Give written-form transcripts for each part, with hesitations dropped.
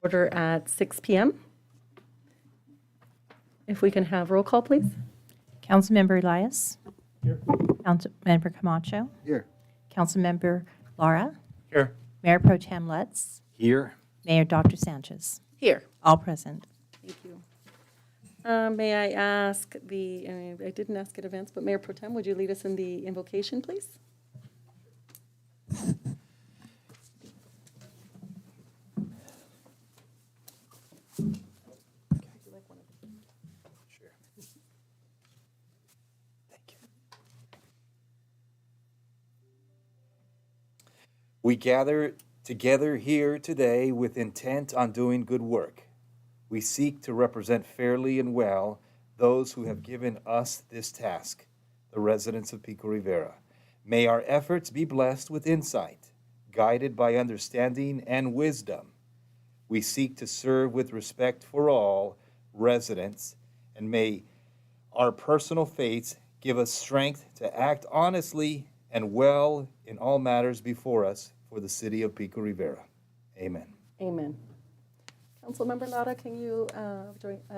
Order at 6 p.m. If we can have roll call, please. Councilmember Elias. Here. Councilmember Camacho. Here. Councilmember Lara. Here. Mayor Pro Tem Lutz. Here. Mayor Dr. Sanchez. Here. All present. Thank you. May I ask I didn't ask in advance, but Mayor Pro Tem, would you lead us in the invocation, please? Sure. Thank you. We gather together here today with intent on doing good work. We seek to represent fairly and well those who have given us this task, the residents of Pico Rivera. May our efforts be blessed with insight, guided by understanding and wisdom. We seek to serve with respect for all residents, and may our personal faiths give us strength to act honestly and well in all matters before us for the city of Pico Rivera. Amen. Amen. Councilmember Lara, can you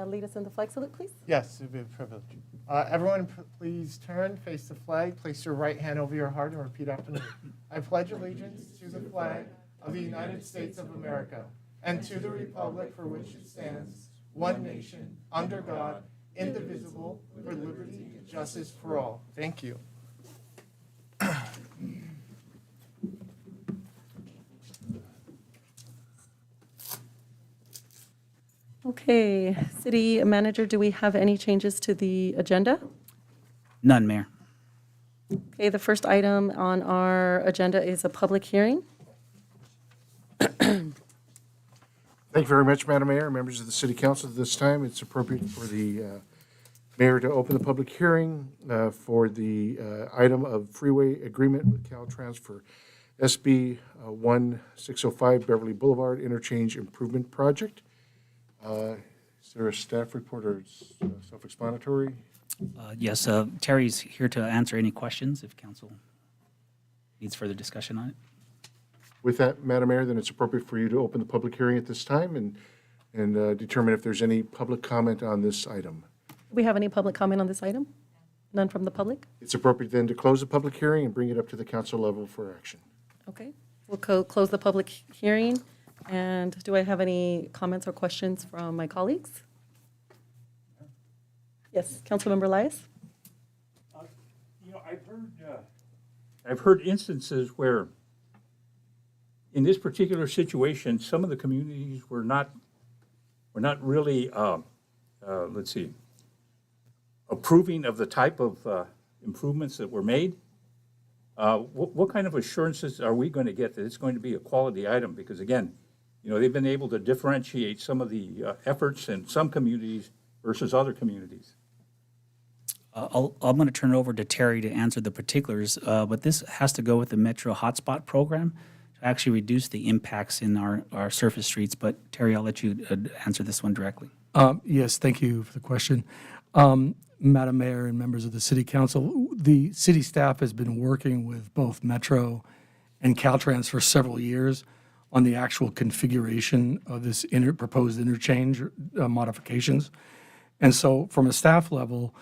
lead us in the flag salute, please? Yes, it would be a privilege. Everyone, please turn, face the flag, place your right hand over your heart, and repeat after me. I pledge allegiance to the flag of the United States of America and to the republic for which it stands, one nation, under God, indivisible, with liberty and justice for all. Thank you. Okay, City Manager, do we have any changes to the agenda? None, Mayor. Okay, the first item on our agenda is a public hearing. Thank you very much, Madam Mayor, members of the City Council. At this time, it's appropriate for the mayor to open the public hearing for the item of freeway agreement with Caltrans for SB 1605 Beverly Boulevard Interchange Improvement Project. Is there a staff report or self-explanatory? Yes, Terry's here to answer any questions if council needs further discussion on it. With that, Madam Mayor, then it's appropriate for you to open the public hearing at this time and determine if there's any public comment on this item. Do we have any public comment on this item? None from the public? It's appropriate then to close the public hearing and bring it up to the council level for action. Okay, we'll close the public hearing. And do I have any comments or questions from my colleagues? Yes, Councilmember Elias? I've heard instances where, in this particular situation, some of the communities were not really, approving of the type of improvements that were made. What kind of assurances are we going to get that it's going to be a quality item? Because again, they've been able to differentiate some of the efforts in some communities versus other communities. I'm going to turn it over to Terry to answer the particulars, but this has to go with the Metro Hotspot Program to actually reduce the impacts in our surface streets. But Terry, I'll let you answer this one directly. Yes, thank you for the question. Madam Mayor and members of the City Council, the city staff has been working with both Metro and Caltrans for several years on the actual configuration of this proposed interchange modifications. And so from a staff level,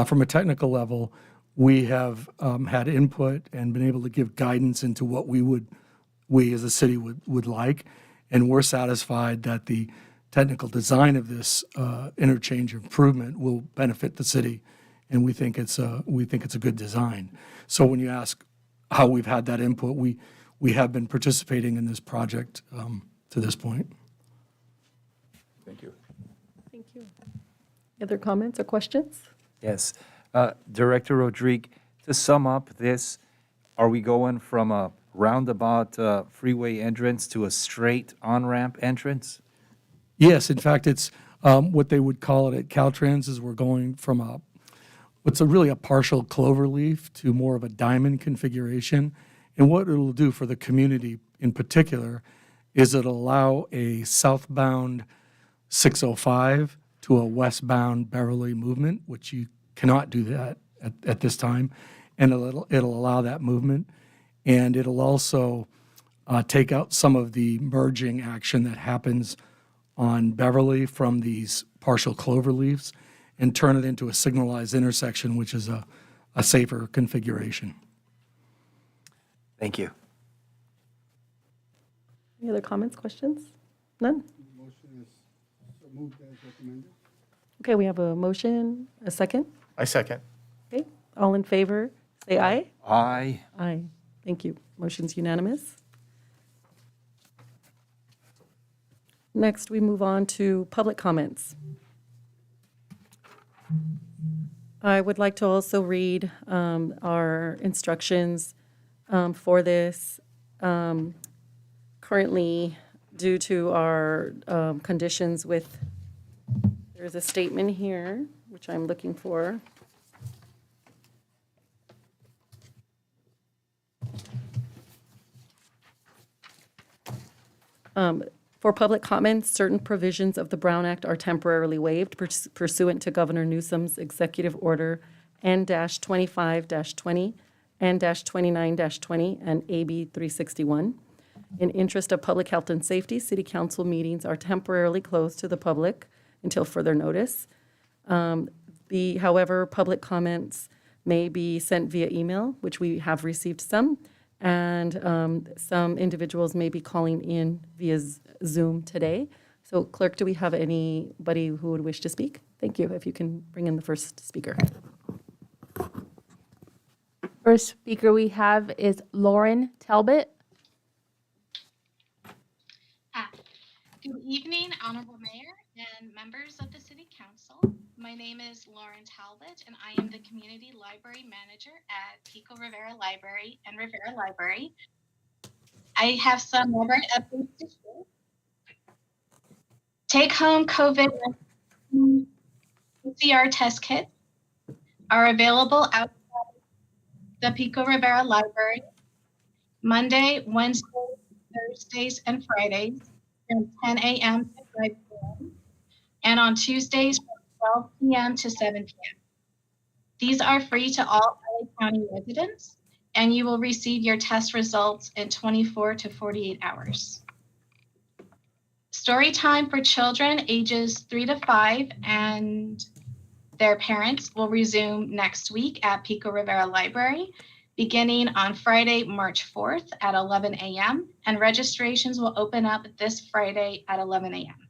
from a technical level, we have had input and been able to give guidance into what we as a city would like. And we're satisfied that the technical design of this interchange improvement will benefit the city, and we think it's a good design. So when you ask how we've had that input, we have been participating in this project to this point. Thank you. Thank you. Other comments or questions? Yes. Director Rodriguez, to sum up this, are we going from a roundabout freeway entrance to a straight on-ramp entrance? Yes, in fact, it's what they would call it at Caltrans is we're going from what's really a partial clover leaf to more of a diamond configuration. And what it'll do for the community in particular is it'll allow a southbound 605 to a westbound Beverly movement, which you cannot do that at this time. And it'll allow that movement. And it'll also take out some of the merging action that happens on Beverly from these partial clover leaves and turn it into a signalized intersection, which is a safer configuration. Thank you. Any other comments, questions? None? Motion is so moved as recommended. Okay, we have a motion, a second. I second. Okay, all in favor, say aye. Aye. Aye. Thank you. Motion's unanimous. Next, we move on to public comments. I would like to also read our instructions for this. Currently, due to our conditions with, there's a statement here, which I'm looking for. For public comments, certain provisions of the Brown Act are temporarily waived pursuant to Governor Newsom's Executive Order N-25-20, N-29-20, and AB 361. In interest of public health and safety, city council meetings are temporarily closed to the public until further notice. However, public comments may be sent via email, which we have received some, and some individuals may be calling in via Zoom today. So clerk, do we have anybody who would wish to speak? Thank you. If you can bring in the first speaker. First speaker we have is Lauren Talbot. Good evening, Honorable Mayor and members of the City Council. My name is Lauren Talbot, and I am the Community Library Manager at Pico Rivera Library and Rivera Library. I have some library updates to share. Take-home COVID-19 PCR test kits are available outside the Pico Rivera Library Monday, Wednesdays, Thursdays, and Fridays from 10 a.m. to 5 p.m. and on Tuesdays from 12 p.m. to 7 p.m. These are free to all LA County residents, and you will receive your test results in 24 to 48 hours. Story time for children ages 3 to 5 and their parents will resume next week at Pico Rivera Library, beginning on Friday, March 4th at 11 a.m., and registrations will open up this Friday at 11 a.m.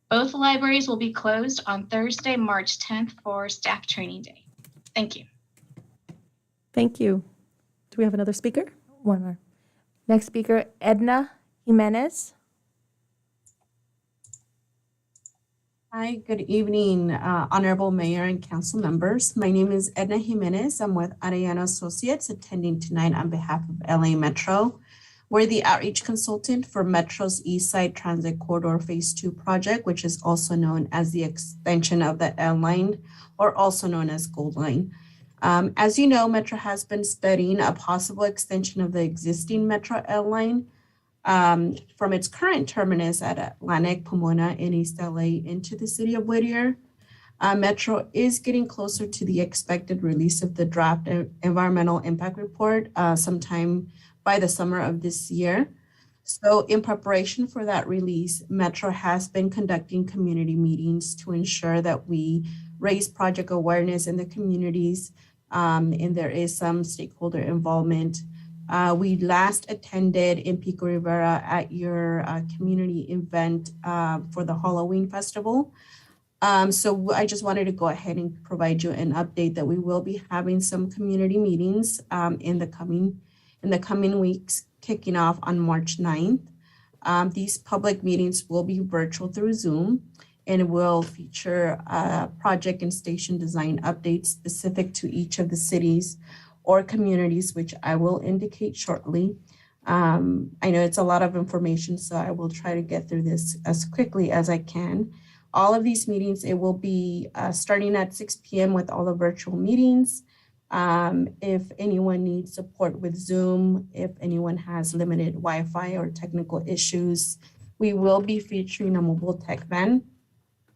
Both libraries will be closed on Thursday, March 10th for staff training day. Thank you. Thank you. Do we have another speaker? One more. Next speaker, Edna Jimenez. Hi, good evening, Honorable Mayor and Council members. My name is Edna Jimenez. I'm with Arellano Associates, attending tonight on behalf of LA Metro. We're the outreach consultant for Metro's East Side Transit Corridor Phase 2 project, which is also known as the extension of the L line, or also known as Gold Line. As you know, Metro has been studying a possible extension of the existing Metro L line from its current terminus at Atlantic, Pomona, in East LA into the city of Whittier. Metro is getting closer to the expected release of the draft environmental impact report sometime by the summer of this year. So in preparation for that release, Metro has been conducting community meetings to ensure that we raise project awareness in the communities, and there is some stakeholder involvement. We last attended in Pico Rivera at your community event for the Halloween festival. So I just wanted to go ahead and provide you an update that we will be having some community meetings in the coming weeks, kicking off on March 9th. These public meetings will be virtual through Zoom and will feature project and station design updates specific to each of the cities or communities, which I will indicate shortly. I know it's a lot of information, so I will try to get through this as quickly as I can. All of these meetings, it will be starting at 6 p.m. with all the virtual meetings. If anyone needs support with Zoom, if anyone has limited Wi-Fi or technical issues, we will be featuring a mobile tech van.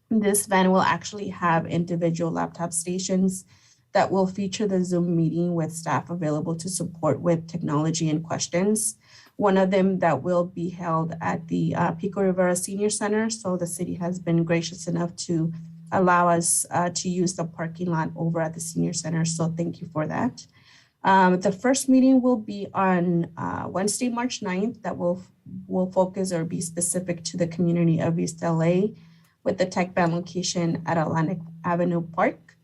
This van will actually have individual laptop stations that will feature the Zoom meeting with staff available to support with technology and questions. One of them that will be held at the Pico Rivera Senior Center. So the city has been gracious enough to allow us to use the parking lot over at the Senior Center. So thank you for that. The first meeting will be on Wednesday, March 9th. That will focus or be specific to the community of East LA with the tech ban location at Atlantic Avenue Park.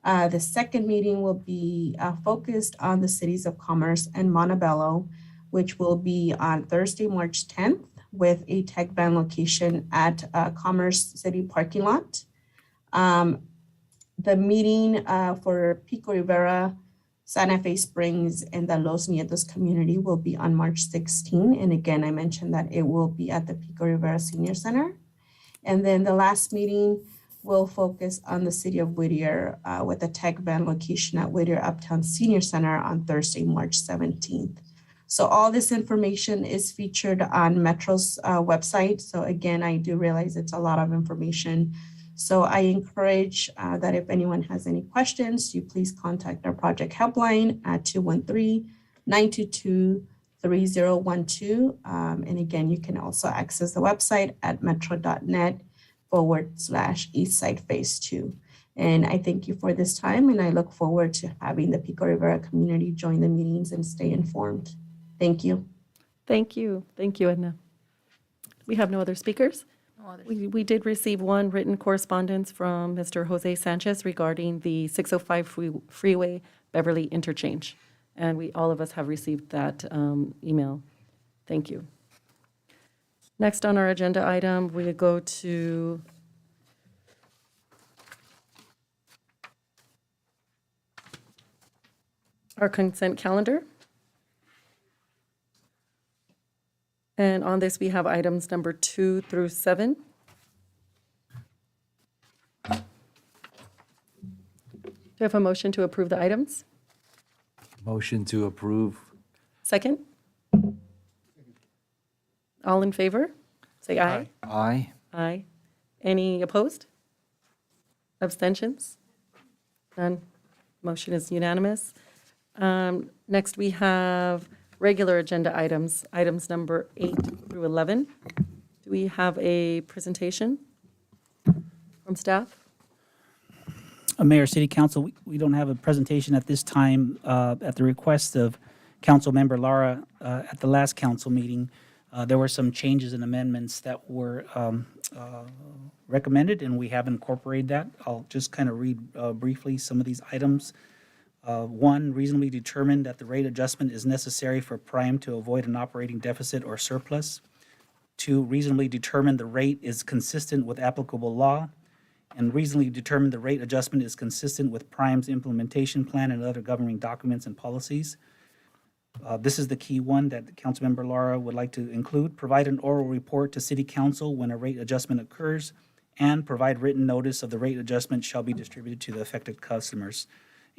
The second meeting will be focused on the cities of Commerce and Montebello, which will be on Thursday, March 10th, with a tech ban location at Commerce City parking lot. The meeting for Pico Rivera, Santa Fe Springs, and the Los Nietos community will be on March 16. And again, I mentioned that it will be at the Pico Rivera Senior Center. And then the last meeting will focus on the city of Whittier with a tech ban location at Whittier Uptown Senior Center on Thursday, March 17th. So all this information is featured on Metro's website. So again, I do realize it's a lot of information. So I encourage that if anyone has any questions, you please contact our project helpline at 213-922-3012. And again, you can also access the website at metro.net/Eastside Phase 2. And I thank you for this time, and I look forward to having the Pico Rivera community join the meetings and stay informed. Thank you. Thank you. Thank you, Edna. We have no other speakers. We did receive one written correspondence from Mr. Jose Sanchez regarding the 605 Freeway Beverly Interchange. And all of us have received that email. Thank you. Next on our agenda item, we go to our consent calendar. And on this, we have items number 2 through 7. Do you have a motion to approve the items? Motion to approve. Second? All in favor? Say aye. Aye. Aye. Any opposed? Abstentions? None. Motion is unanimous. Next, we have regular agenda items, items number 8 through 11. Do we have a presentation from staff? Mayor, City Council, we don't have a presentation at this time. At the request of Council Member Lara, at the last council meeting, there were some changes and amendments that were recommended, and we have incorporated that. I'll just kind of read briefly some of these items. 1, reasonably determined that the rate adjustment is necessary for Prime to avoid an operating deficit or surplus. 2, reasonably determined the rate is consistent with applicable law, and reasonably determined the rate adjustment is consistent with Prime's implementation plan and other governing documents and policies. This is the key one that Councilmember Lara would like to include. Provide an oral report to City Council when a rate adjustment occurs, and provide written notice of the rate adjustment shall be distributed to the affected customers.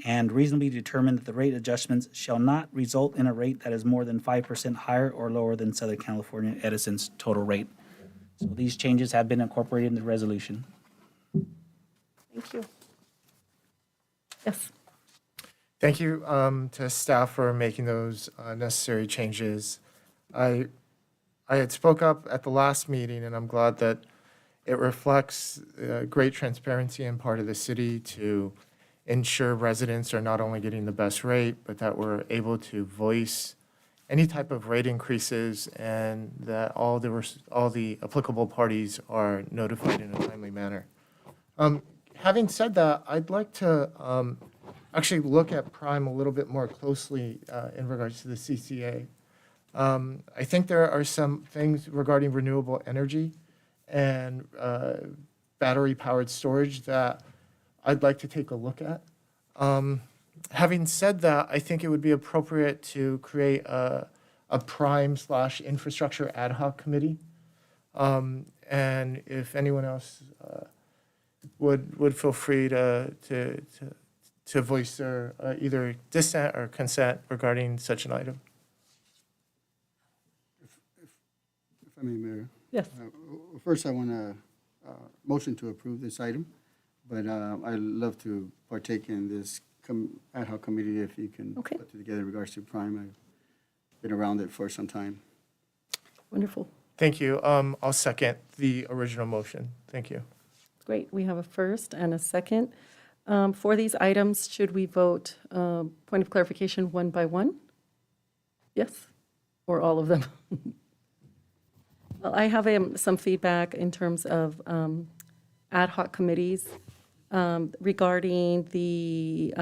And reasonably determined that the rate adjustments shall not result in a rate that is more than 5% higher or lower than Southern California Edison's total rate. So these changes have been incorporated in the resolution. Thank you. Yes. Thank you to staff for making those necessary changes. I had spoke up at the last meeting, and I'm glad that it reflects great transparency on part of the city to ensure residents are not only getting the best rate, but that we're able to voice any type of rate increases and that all the applicable parties are notified in a timely manner. Having said that, I'd like to actually look at Prime a little bit more closely in regards to the CCA. I think there are some things regarding renewable energy and battery-powered storage that I'd like to take a look at. Having said that, I think it would be appropriate to create a Prime/infrastructure ad hoc committee. And if anyone else would feel free to voice their either dissent or consent regarding such an item. If I may, Mayor. Yes. First, I want to motion to approve this item, but I'd love to partake in this ad hoc committee if you can Okay. put it together in regards to Prime. I've been around it for some time. Wonderful. Thank you. I'll second the original motion. Thank you. Great. We have a first and a second. For these items, should we vote, point of clarification, one by one? Yes? Or all of them? Well, I have some feedback in terms of ad hoc committees regarding the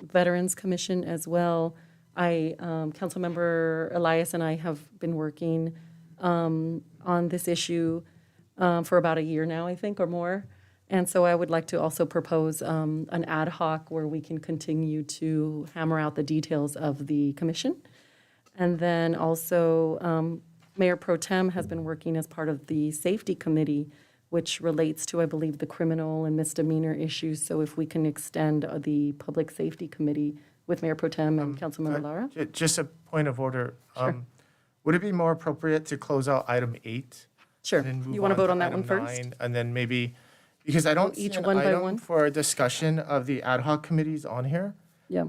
Veterans Commission as well. Councilmember Elias and I have been working on this issue for about a year now, I think, or more. And so I would like to also propose an ad hoc where we can continue to hammer out the details of the commission. And then also, Mayor Pro Tem has been working as part of the Safety Committee, which relates to, I believe, the criminal and misdemeanor issues. So if we can extend the Public Safety Committee with Mayor Pro Tem and Councilmember Lara? Just a point of order. Sure. Would it be more appropriate to close out item 8? Sure. and then move You want to vote on that item one first? 9, and then maybe, because I don't see each an one by item one? for a discussion of the ad hoc committees on here. Yeah.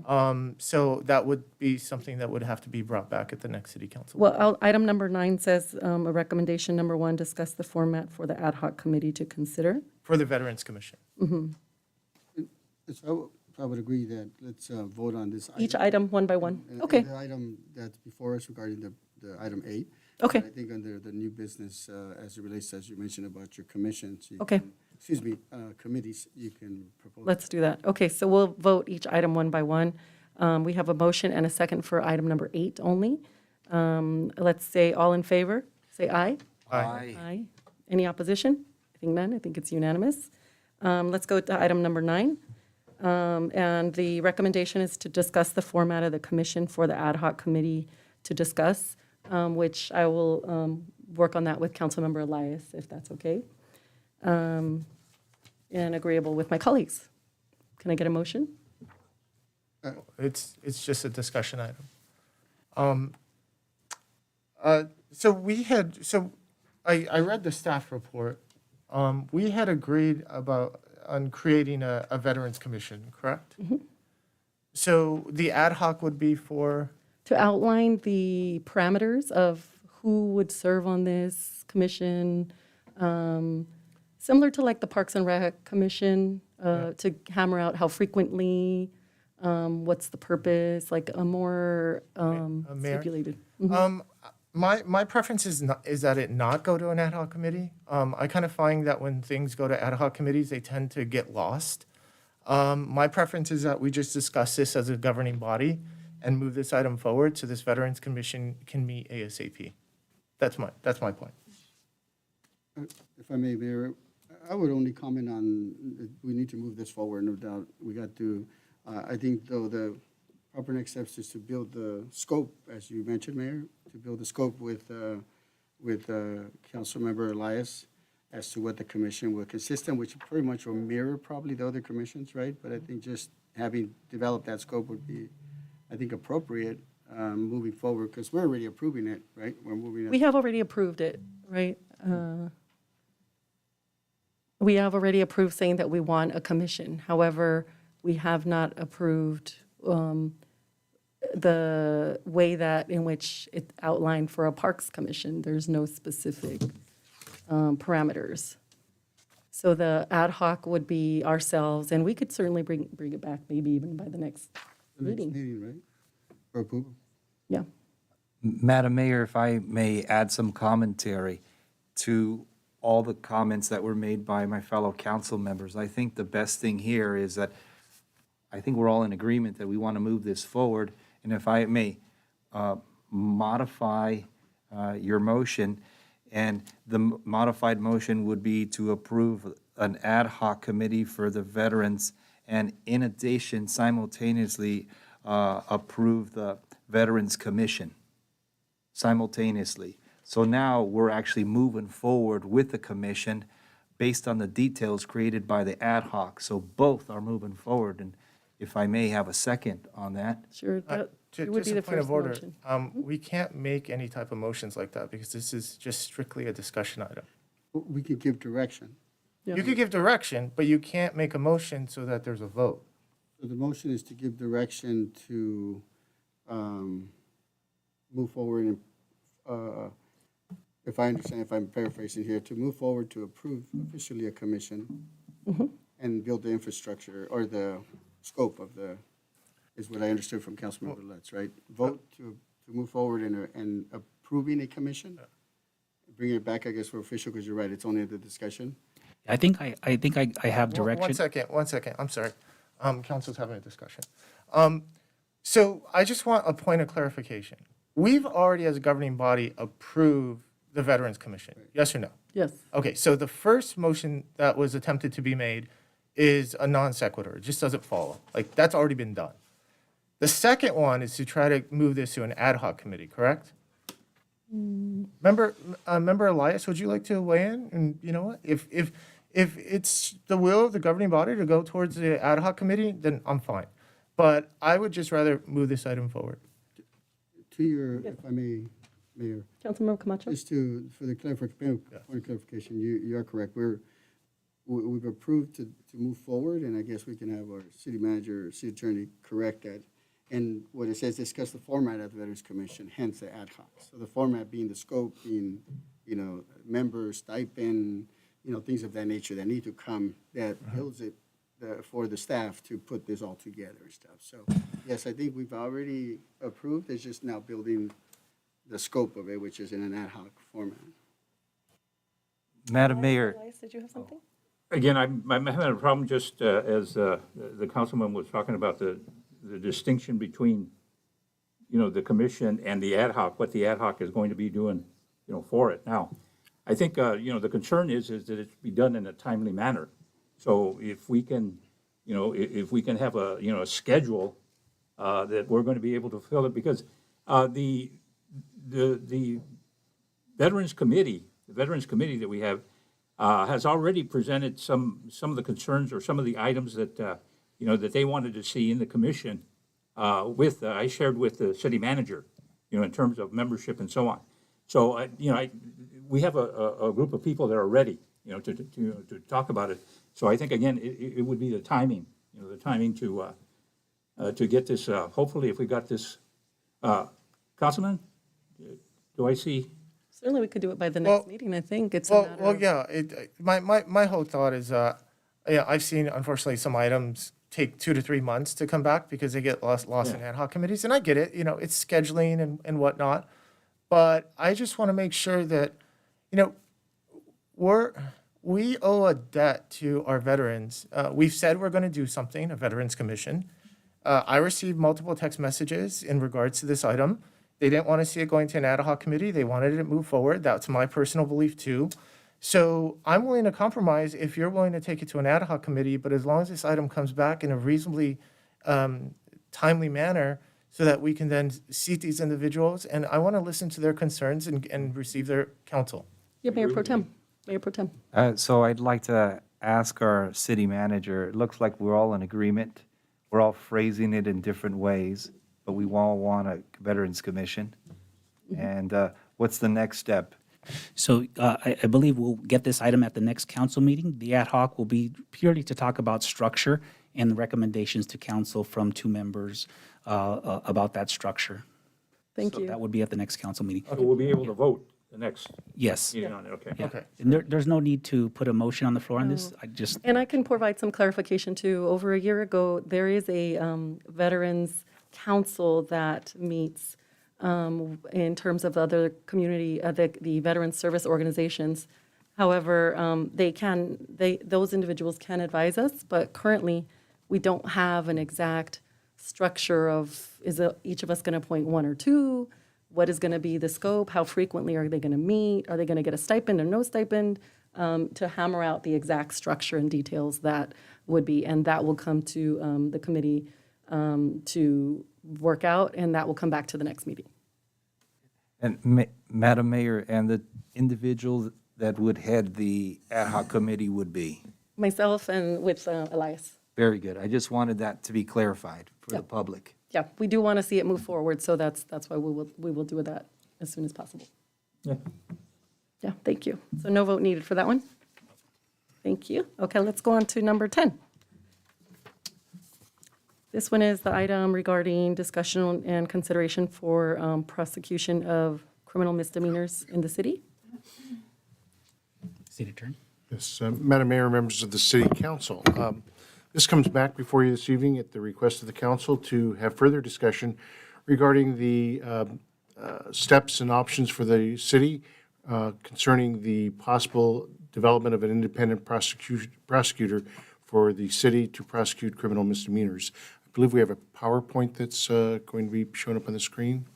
So that would be something that would have to be brought back at the next city council. Well, item number 9 says, a recommendation number 1, discuss the format for the ad hoc committee to consider. For the Veterans Commission. So I would agree that let's vote on this item. Each item, one by one. And Okay, the item that's before us regarding the item 8. okay, I think under the new business, as it relates, as you mentioned about your commissions. you Okay. can- Excuse me, committees, you can propose. let's do that. Okay, so we'll vote each item one by one. We have a motion and a second for item number 8 only. Let's say all in favor, say aye. Aye. Aye. Any opposition? I think none. I think it's unanimous. Let's go to item number 9. And the recommendation is to discuss the format of the commission for the ad hoc committee to discuss, which I will work on that with Councilmember Elias, if that's okay. And agreeable with my colleagues. Can I get a motion? It's just a discussion item. So I read the staff report. We had agreed on creating a Veterans Commission, correct? So the ad hoc would be for, To outline the parameters of who would serve on this commission, similar to like the Parks and Rec Commission, to hammer out how frequently, what's the purpose, like a more Mayor? stipulated. my preference is that it not go to an ad hoc committee. I kind of find that when things go to ad hoc committees, they tend to get lost. My preference is that we just discuss this as a governing body and move this item forward so this Veterans Commission can meet ASAP. That's my point. If I may, Mayor, I would only comment on, we need to move this forward, no doubt. We got to, I think though the proper next steps is to build the scope, as you mentioned, Mayor, to build the scope with Councilmember Elias as to what the commission will consist in, which pretty much will mirror probably the other commissions, right? But I think just having developed that scope would be, I think, appropriate moving forward, because we're already approving it, right? We're moving it. We have already approved it, right? We have already approved saying that we want a commission. However, we have not approved the way that in which it's outlined for a Parks Commission. There's no specific parameters. So the ad hoc would be ourselves, and we could certainly bring it back maybe even by the next The next meeting. meeting, right? For approval. Yeah. Madam Mayor, if I may add some commentary to all the comments that were made by my fellow council members. I think the best thing here is that I think we're all in agreement that we want to move this forward. And if I may modify your motion, and the modified motion would be to approve an ad hoc committee for the veterans, and in addition, simultaneously approve the Veterans Commission simultaneously. So now we're actually moving forward with the commission based on the details created by the ad hoc. So both are moving forward. And if I may have a second on that. Sure, that it would Just be a the point first of order. motion. We can't make any type of motions like that because this is just strictly a discussion item. We could give direction. You could give direction, but you can't make a motion so that there's a vote. So the motion is to give direction to move forward and if I understand, if I'm paraphrasing here, to move forward to approve officially a commission and build the infrastructure or the scope of the, is what I understood from Councilmember Lutz, right? Vote to move forward in approving a commission, bring it back, I guess, for official, because you're right, it's only the discussion. I think I have direction. One second, I'm sorry. Council's having a discussion. So I just want a point of clarification. We've already, as a governing body, approved the Veterans Commission, yes or no? Yes. Okay, so the first motion that was attempted to be made is a non sequitur. It just doesn't follow. Like, that's already been done. The second one is to try to move this to an ad hoc committee, correct? Member Elias, would you like to weigh in? And you know what? If it's the will of the governing body to go towards the ad hoc committee, then I'm fine. But I would just rather move this item forward. To your, if I may, Mayor, Councilmember Camacho? just for the point of clarification, you are correct. We've approved to move forward, and I guess we can have our city manager or city attorney correct that. And what it says, discuss the format of the Veterans Commission, hence the ad hoc. So the format being the scope, being, members, stipend, things of that nature that need to come, that builds it for the staff to put this all together and stuff. So, yes, I think we've already approved. It's just now building the scope of it, which is in an ad hoc format. Madam Mayor, Elias, did you have something? Again, I'm having a problem just as the councilman was talking about the distinction between, the commission and the ad hoc, what the ad hoc is going to be doing, for it. Now, I think, the concern is that it be done in a timely manner. So if we can, if we can have a schedule that we're going to be able to fill it, because the Veterans Committee that we have has already presented some of the concerns or some of the items that, that they wanted to see in the commission I shared with the city manager, in terms of membership and so on. So, we have a group of people that are ready, to talk about it. So I think, again, it would be the timing, to get this, hopefully if we got this, Councilman, do I see? Certainly, we could do it by the next meeting, I think. It's a matter Well, of- yeah, my whole thought is, I've seen, unfortunately, some items take 2 to 3 months to come back because they get lost in ad hoc committees, and I get it, it's scheduling and whatnot. But I just want to make sure that, we owe a debt to our veterans. We've said we're going to do something, a Veterans Commission. I received multiple text messages in regards to this item. They didn't want to see it going to an ad hoc committee. They wanted it to move forward. That's my personal belief too. So I'm willing to compromise if you're willing to take it to an ad hoc committee, but as long as this item comes back in a reasonably timely manner so that we can then seat these individuals, and I want to listen to their concerns and receive their counsel. Yeah, Mayor Pro Tem. Mayor Pro Tem. so I'd like to ask our city manager, it looks like we're all in agreement. We're all phrasing it in different ways, but we all want a Veterans Commission. And what's the next step? So I believe we'll get this item at the next council meeting. The ad hoc will be purely to talk about structure and the recommendations to council from 2 members about that structure. Thank So you. that would be at the next council meeting. So we'll be able to vote the next Yes. meeting on it, okay. Yeah. Okay. And there's no need to put a motion on the floor on this. I just, And I can provide some clarification too. Over a year ago, there is a Veterans Council that meets in terms of other community, the veteran service organizations. However, those individuals can advise us, but currently, we don't have an exact structure of, each of us going to appoint 1 or 2? What is going to be the scope? How frequently are they going to meet? Are they going to get a stipend or no stipend? To hammer out the exact structure and details that would be, and that will come to the committee to work out, and that will come back to the next meeting. And Madam Mayor, and the individual that would head the ad hoc committee would be? Myself and with Elias. Very good. I just wanted that to be clarified for the Yep. public. Yeah, we do want to see it move forward, so that's why we will do that as soon as possible. Yeah. Yeah, thank you. So no vote needed for that one? Thank you. Okay, let's go on to number 10. This one is the item regarding discussion and consideration for prosecution of criminal misdemeanors in the city. City Attorney. Yes, Madam Mayor, members of the City Council. This comes back before you this evening at the request of the council to have further discussion regarding the steps and options for the city concerning the possible development of an independent prosecutor for the city to prosecute criminal misdemeanors. I believe we have a PowerPoint that's going to be showing up on the screen.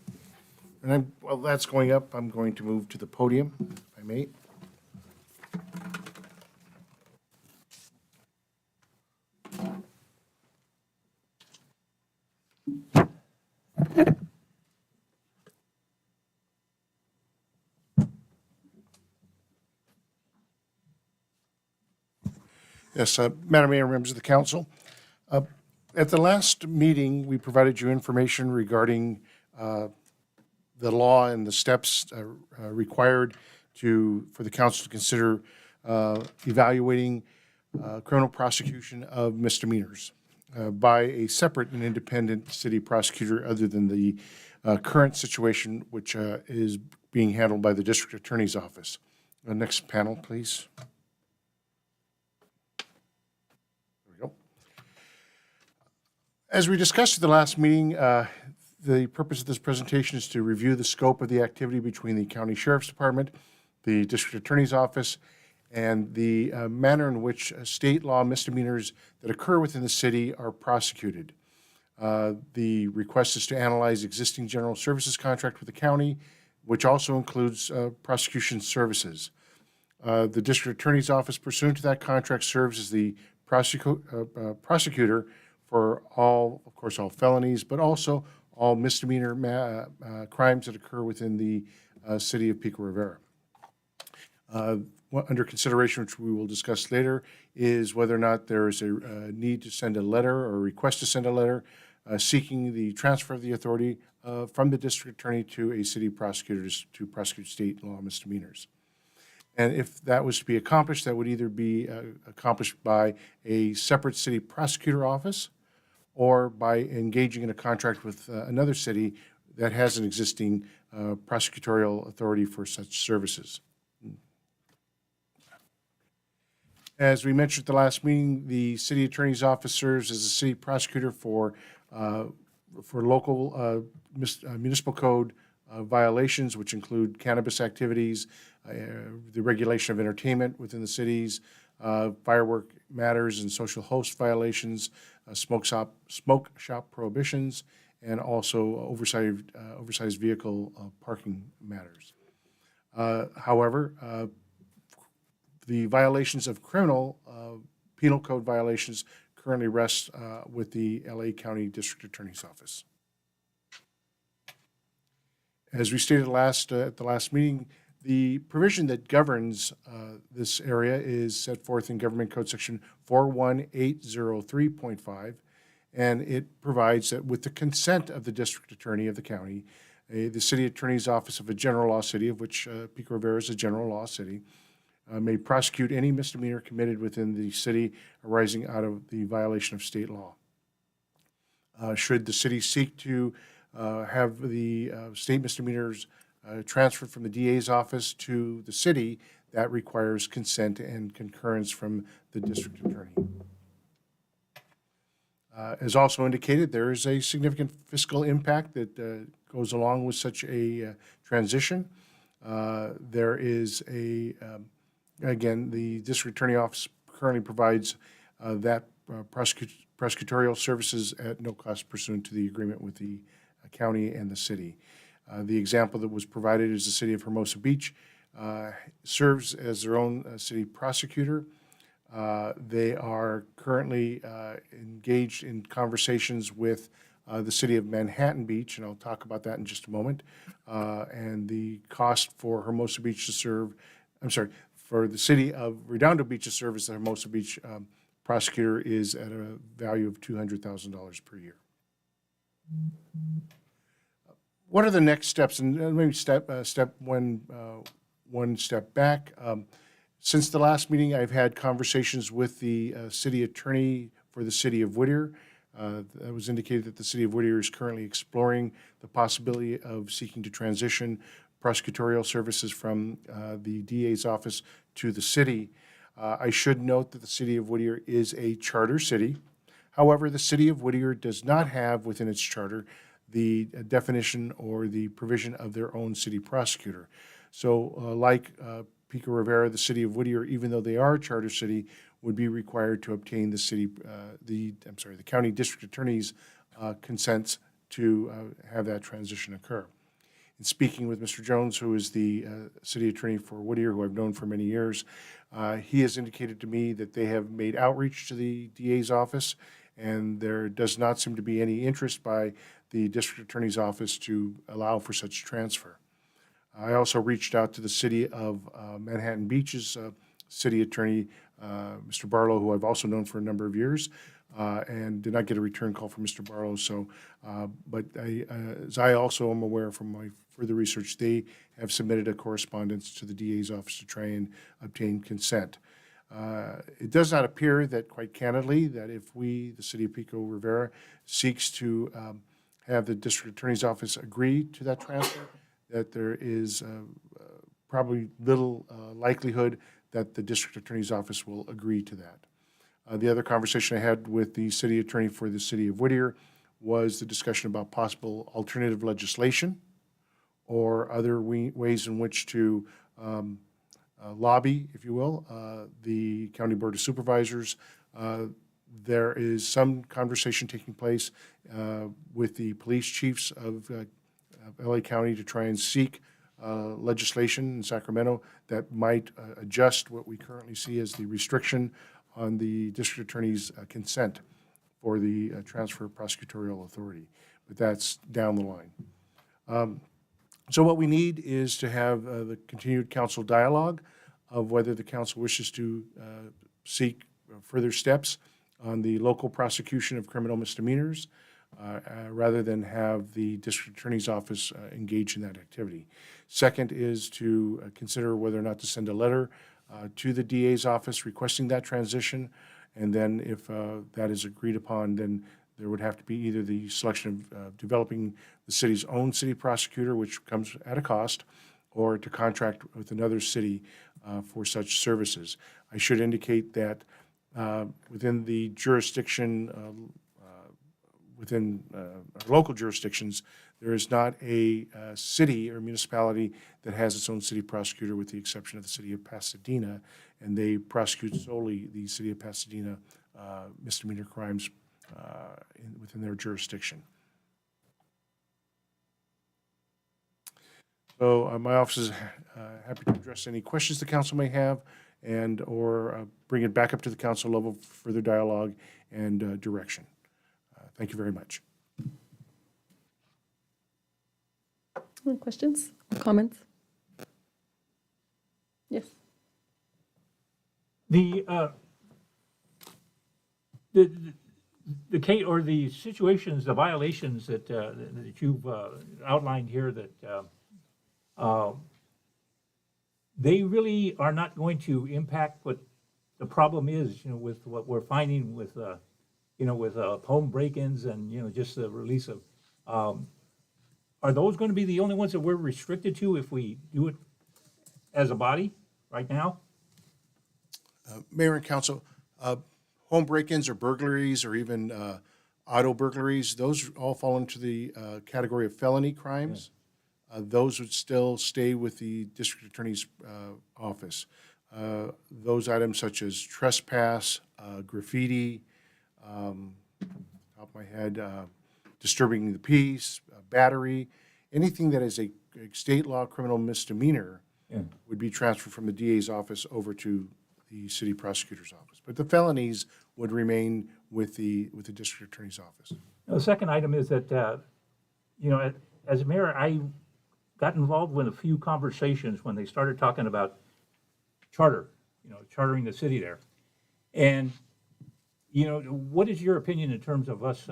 And while that's going up, I'm going to move to the podium, if I may. Yes, Madam Mayor, members of the council. At the last meeting, we provided you information regarding the law and the steps required for the council to consider evaluating criminal prosecution of misdemeanors by a separate and independent city prosecutor other than the current situation, which is being handled by the district attorney's office. Next panel, please. As we discussed at the last meeting, the purpose of this presentation is to review the scope of the activity between the County Sheriff's Department, the District Attorney's Office, and the manner in which state law misdemeanors that occur within the city are prosecuted. The request is to analyze existing general services contract with the county, which also includes prosecution services. The District Attorney's Office, pursuant to that contract, serves as the prosecutor for all, of course, all felonies, but also all misdemeanor crimes that occur within the city of Pico Rivera. Under consideration, which we will discuss later, is whether or not there is a need to send a letter or a request to send a letter seeking the transfer of the authority from the district attorney to a city prosecutor to prosecute state law misdemeanors. And if that was to be accomplished, that would either be accomplished by a separate city prosecutor office or by engaging in a contract with another city that has an existing prosecutorial authority for such services. As we mentioned at the last meeting, the city attorney's office serves as a city prosecutor for local municipal code violations, which include cannabis activities, the regulation of entertainment within the cities, firework matters and social host violations, smoke shop prohibitions, and also oversized vehicle parking matters. However, the violations of penal code violations currently rest with the LA County District Attorney's Office. As we stated at the last meeting, the provision that governs this area is set forth in Government Code Section 41803.5, and it provides that with the consent of the district attorney of the county, the city attorney's office of a general law city, of which Pico Rivera is a general law city, may prosecute any misdemeanor committed within the city arising out of the violation of state law. Should the city seek to have the state misdemeanors transferred from the DA's office to the city, that requires consent and concurrence from the district attorney. As also indicated, there is a significant fiscal impact that goes along with such a transition. There is again, the district attorney office currently provides that prosecutorial services at no cost pursuant to the agreement with the county and the city. The example that was provided is the city of Hermosa Beach serves as their own city prosecutor. They are currently engaged in conversations with the city of Manhattan Beach, and I'll talk about that in just a moment. And the cost for Hermosa Beach to serve, for the city of Redondo Beach to serve as the Hermosa Beach prosecutor is at a value of $200,000 per year. What are the next steps? And maybe one step back. Since the last meeting, I've had conversations with the city attorney for the city of Whittier. It was indicated that the city of Whittier is currently exploring the possibility of seeking to transition prosecutorial services from the DA's office to the city. I should note that the city of Whittier is a charter city. However, the city of Whittier does not have within its charter the definition or the provision of their own city prosecutor. So like Pico Rivera, the city of Whittier, even though they are a charter city, would be required to obtain the county district attorney's consents to have that transition occur. In speaking with Mr. Jones, who is the city attorney for Whittier, who I've known for many years, he has indicated to me that they have made outreach to the DA's office, and there does not seem to be any interest by the district attorney's office to allow for such transfer. I also reached out to the city of Manhattan Beach's city attorney, Mr. Barlow, who I've also known for a number of years, and did not get a return call from Mr. Barlow. So, but as I also am aware from my further research, they have submitted a correspondence to the DA's office to try and obtain consent. It does not appear that, quite candidly, that if we, the city of Pico Rivera, seeks to have the district attorney's office agree to that transfer, that there is probably little likelihood that the district attorney's office will agree to that. The other conversation I had with the city attorney for the city of Whittier was the discussion about possible alternative legislation or other ways in which to lobby, if you will, the county board of supervisors. There is some conversation taking place with the police chiefs of LA County to try and seek legislation in Sacramento that might adjust what we currently see as the restriction on the district attorney's consent for the transfer of prosecutorial authority. But that's down the line. So what we need is to have the continued council dialogue of whether the council wishes to seek further steps on the local prosecution of criminal misdemeanors rather than have the district attorney's office engage in that activity. Second is to consider whether or not to send a letter to the DA's office requesting that transition, and then if that is agreed upon, then there would have to be either the selection of developing the city's own city prosecutor, which comes at a cost, or to contract with another city for such services. I should indicate that within the jurisdiction, within our local jurisdictions, there is not a city or municipality that has its own city prosecutor, with the exception of the city of Pasadena, and they prosecute solely the city of Pasadena misdemeanor crimes within their jurisdiction. So my office is happy to address any questions the council may have and or bring it back up to the council level for further dialogue and direction. Thank you very much. Any questions, comments? Yes. The case or the situations, the violations that you've outlined here, that they really are not going to impact what the problem is, with what we're finding with, with home break-ins and, just the release of, are those going to be the only ones that we're restricted to if we do it as a body right now? Mayor and council, home break-ins or burglaries or even auto burglaries, those all fall into the category of felony crimes. Those would still stay with the district attorney's office. Those items such as trespass, graffiti, top of my head, disturbing the peace, battery, anything that is a state law criminal misdemeanor would be transferred from the DA's office over to the city prosecutor's office. But the felonies would remain with the district attorney's office. Now, the second item is that, as a mayor, I got involved with a few conversations when they started talking about chartering the city there. And, what is your opinion in terms of us,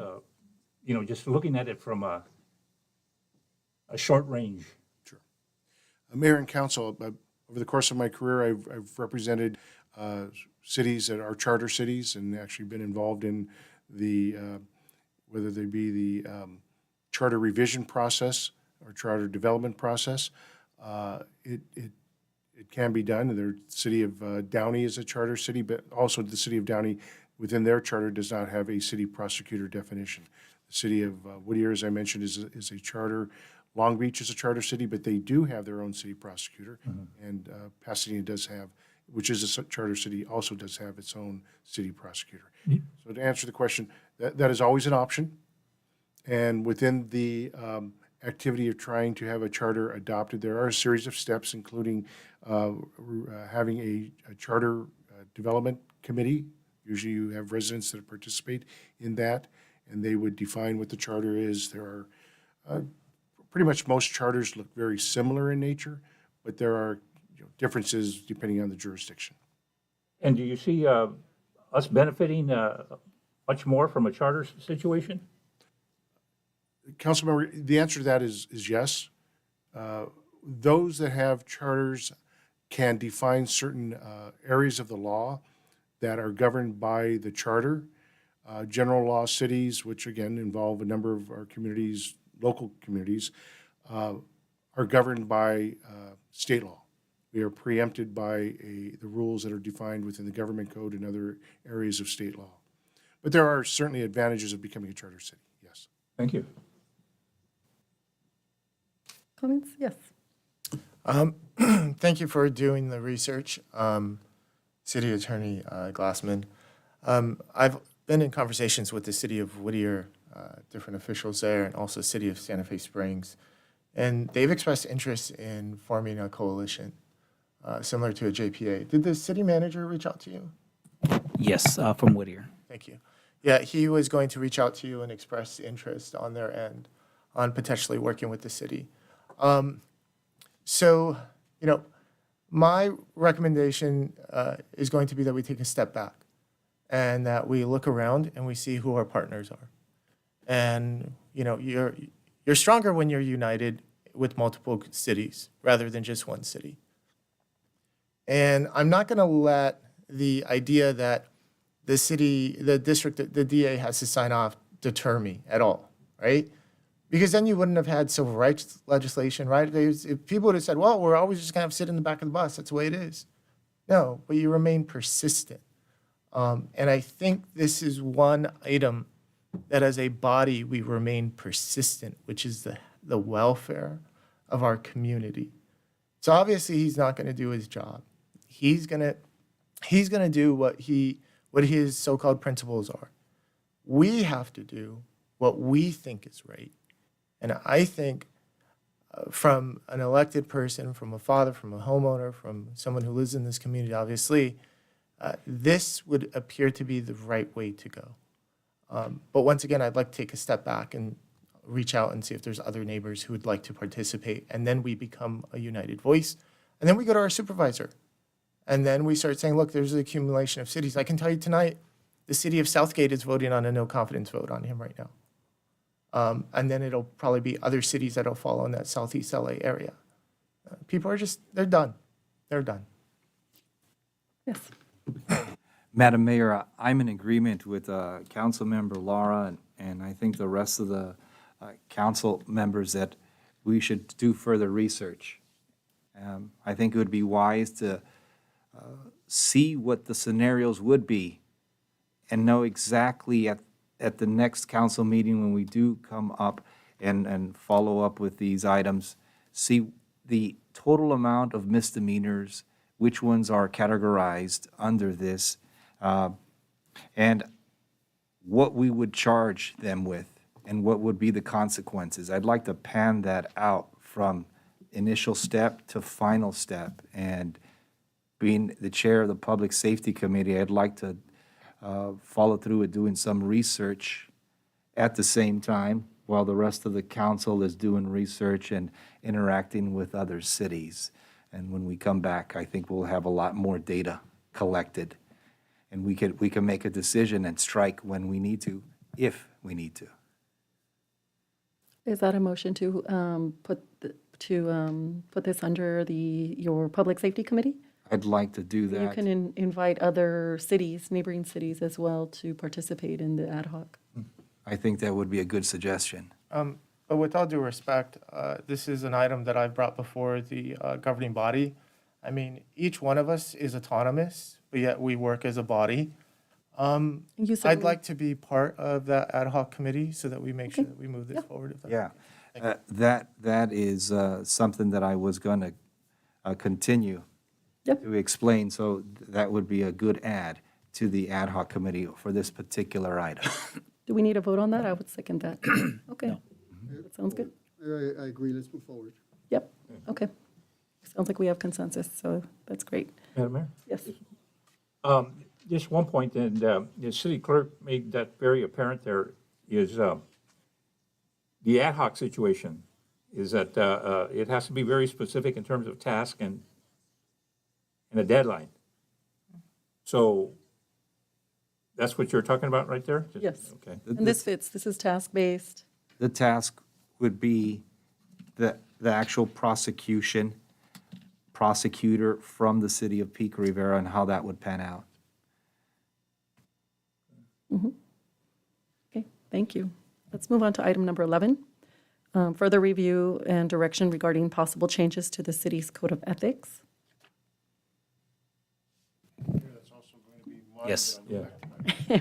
just looking at it from a short range? Sure. Mayor and council, over the course of my career, I've represented cities that are charter cities and actually been involved in the, whether they be the charter revision process or charter development process. It it can be done. The city of Downey is a charter city, but also the city of Downey, within their charter, does not have a city prosecutor definition. The city of Whittier, as I mentioned, is a charter. Long Beach is a charter city, but they do have their own city prosecutor. And Pasadena does have, which is a charter city, also does have its own city prosecutor. So to answer the question, that is always an option. And within the activity of trying to have a charter adopted, there are a series of steps, including having a charter development committee. Usually you have residents that participate in that, and they would define what the charter is. There are pretty much most charters look very similar in nature, but there are differences depending on the jurisdiction. And do you see us benefiting much more from a charter situation? Councilmember, the answer to that is yes. Those that have charters can define certain areas of the law that are governed by the charter. General law cities, which again involve a number of our communities, local communities, are governed by state law. We are preempted by the rules that are defined within the government code and other areas of state law. But there are certainly advantages of becoming a charter city, yes. Thank you. Comments? Yes. Thank you for doing the research, City Attorney Glassman. I've been in conversations with the City of Whittier, different officials there, and also City of Santa Fe Springs, and they've expressed interest in forming a coalition similar to a JPA. Did the city manager reach out to you? Yes, from Whittier. Thank you. Yeah, he was going to reach out to you and express interest on their end on potentially working with the city. So, my recommendation is going to be that we take a step back and that we look around and we see who our partners are. And, you're stronger when you're united with multiple cities rather than just one city. And I'm not going to let the idea that the city, the district, the DA has to sign off deter me at all, right? Because then you wouldn't have had civil rights legislation, right? If people would have said, well, we're always just going to sit in the back of the bus. That's the way it is. No, but you remain persistent. And I think this is one item that as a body, we remain persistent, which is the welfare of our community. So obviously he's not going to do his job. He's going to do what his so-called principles are. We have to do what we think is right. And I think from an elected person, from a father, from a homeowner, from someone who lives in this community, obviously, this would appear to be the right way to go. But once again, I'd like to take a step back and reach out and see if there's other neighbors who would like to participate. And then we become a united voice. And then we go to our supervisor. And then we start saying, look, there's an accumulation of cities. I can tell you tonight, the city of Southgate is voting on a no confidence vote on him right now. And then it'll probably be other cities that'll follow in that Southeast LA area. People are they're done. They're done. Yes. Madam Mayor, I'm in agreement with Councilmember Laura and I think the rest of the council members that we should do further research. I think it would be wise to see what the scenarios would be and know exactly at the next council meeting when we do come up and follow up with these items, see the total amount of misdemeanors, which ones are categorized under this, and what we would charge them with and what would be the consequences. I'd like to pan that out from initial step to final step. And being the chair of the Public Safety Committee, I'd like to follow through with doing some research at the same time while the rest of the council is doing research and interacting with other cities. And when we come back, I think we'll have a lot more data collected. And we can make a decision and strike when we need to, if we need to. Is that a motion to put this under your Public Safety Committee? I'd like to do that. You can invite other cities, neighboring cities as well, to participate in the ad hoc. I think that would be a good suggestion. But with all due respect, this is an item that I've brought before the governing body. I mean, each one of us is autonomous, but yet we work as a body. You I'd certainly- like to be part of that ad hoc committee so that we make sure that we move this forward. If that's Yeah. okay. That is something that I was going to continue Yep. to explain, so that would be a good add to the ad hoc committee for this particular item. Do we need a vote on that? I would second that. Okay. That sounds good. I agree, let's move forward. Yep, okay. Sounds like we have consensus, so that's great. Madam Mayor? Yes. Just one point, and the city clerk made that very apparent there, is the ad hoc situation is that it has to be very specific in terms of task and a deadline. So that's what you're talking about right there? Yes. Okay. And this fits, this is task-based. The task would be the actual prosecutor from the city of Pico Rivera, and how that would pan out. Okay, thank you. Let's move on to item number 11. Further review and direction regarding possible changes to the city's code of ethics. Yes. Yeah.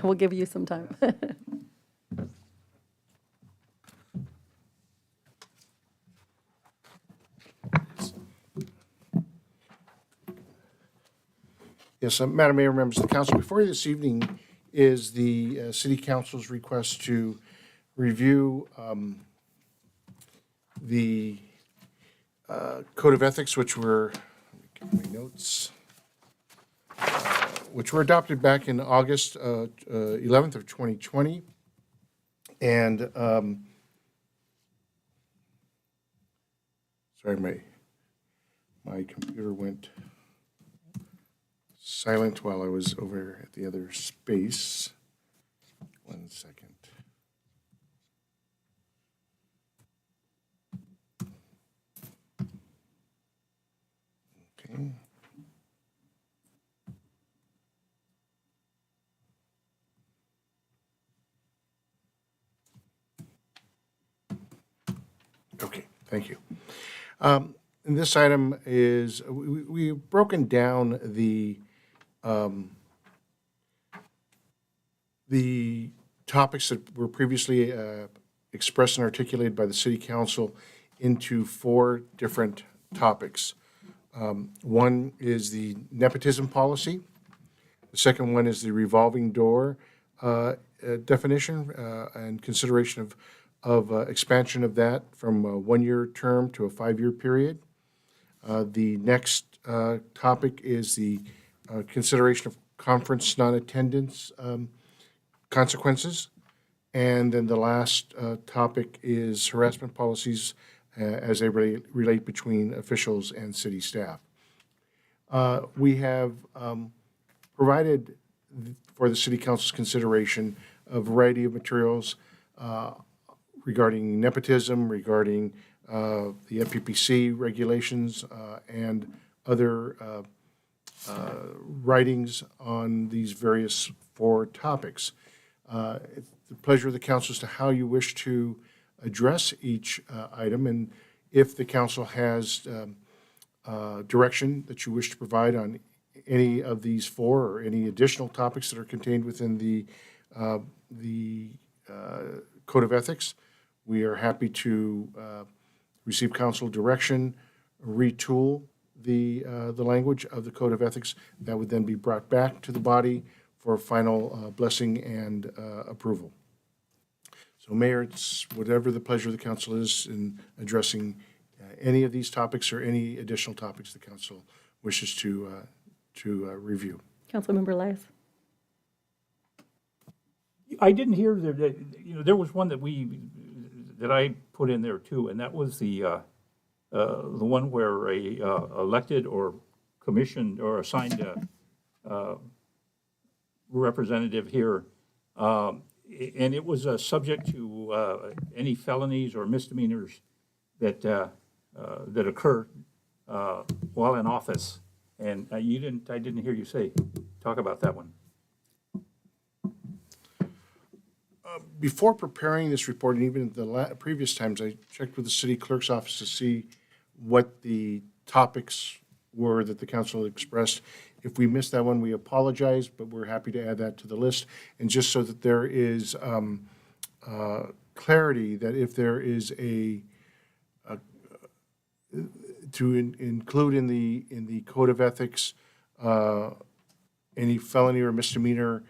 We'll give you some time. Yes, Madam Mayor, members of the council, before you this evening is the city council's request to review the code of ethics, which were, let me get my notes, which were adopted back in August 11th of 2020. And, sorry, my computer went silent while I was over at the other space. 1 second. Okay. Okay, thank you. And this item is, we've broken down the topics that were previously expressed and articulated by the city council into 4 different topics. One is the nepotism policy. The second one is the revolving door definition and consideration of expansion of that from a 1-year term to a 5-year period. The next topic is the consideration of conference non-attendance consequences. And then the last topic is harassment policies as they relate between officials and city staff. We have provided for the city council's consideration a variety of materials regarding nepotism, regarding the FPPC regulations, and other writings on these various 4 topics. It's the pleasure of the council as to how you wish to address each item, and if the council has direction that you wish to provide on any of these 4 or any additional topics that are contained within the Code of Ethics, we are happy to receive council direction, retool the language of the Code of Ethics that would then be brought back to the body for final blessing and approval. So, Mayor, it's whatever the pleasure of the council is in addressing any of these topics or any additional topics the council wishes to review. Councilmember Elias. I didn't hear there was one that I put in there too, and that was the one where a elected or commissioned or assigned representative here, and it was subject to any felonies or misdemeanors that occur while in office. And I didn't hear you talk about that one. Before preparing this report, and even the previous times, I checked with the city clerk's office to see what the topics were that the council expressed. If we missed that one, we apologize, but we're happy to add that to the list. And just so that there is clarity that if there is include in the code of ethics any felony or misdemeanor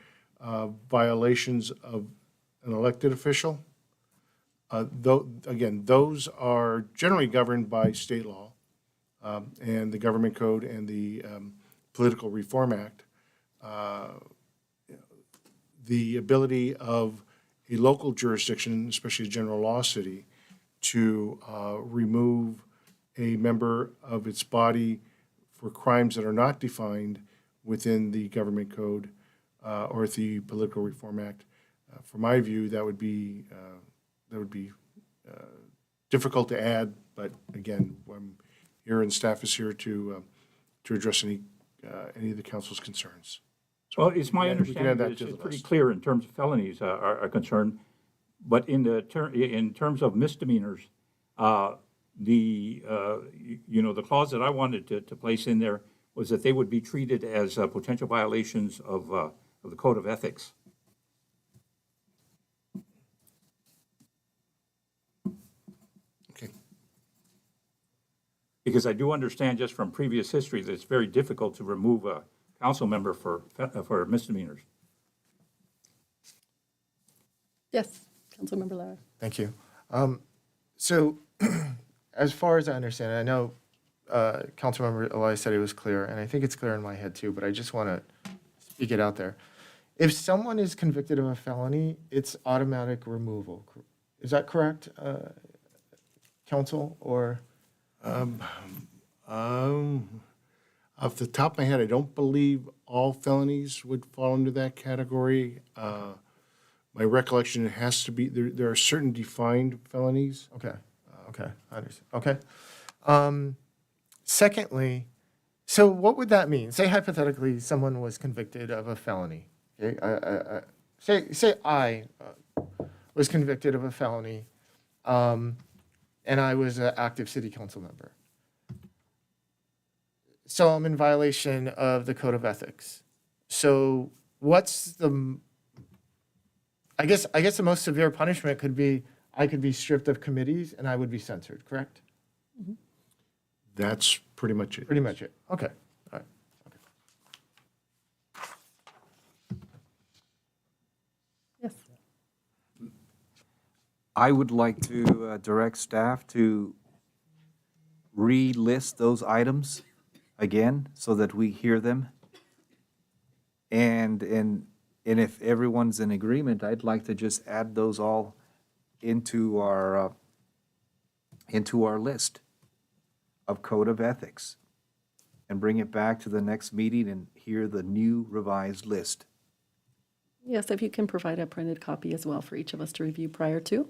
violations of an elected official. Again, those are generally governed by state law and the government code and the Political Reform Act. The ability of a local jurisdiction, especially a general law city, to remove a member of its body for crimes that are not defined within the government code or the Political Reform Act. From my view, that would be difficult to add, but again, I'm here and staff is here to address any of the council's concerns. So Well, it's my we can add understanding that that to it's the pretty list. clear in terms of felonies are concerned, but in terms of misdemeanors, the clause that I wanted to place in there was that they would be treated as potential violations of the Code of Ethics. Okay. Because I do understand just from previous history that it's very difficult to remove a council member for misdemeanors. Yes, Councilmember Lara. Thank you. So, as far as I understand, I know Councilmember Elias said it was clear, and I think it's clear in my head too, but I just want to speak it out there. If someone is convicted of a felony, it's automatic removal. Is that correct, Council? Or off the top of my head, I don't believe all felonies would fall into that category. My recollection, it has to be, there are certain defined felonies. okay, I understand. Okay. Secondly, so what would that mean? Say hypothetically, someone was convicted of a felony. Okay, say I was convicted of a felony, and I was an active city council member. So I'm in violation of the Code of Ethics. So what's I guess the most severe punishment could be I could be stripped of committees and I would be censored, correct? That's pretty much it. Pretty much it. Okay. All right. Yes. I would like to direct staff to re-list those items again so that we hear them. And if everyone's in agreement, I'd like to just add those all into our list of Code of Ethics and bring it back to the next meeting and hear the new revised list. Yes, if you can provide a printed copy as well for each of us to review prior to.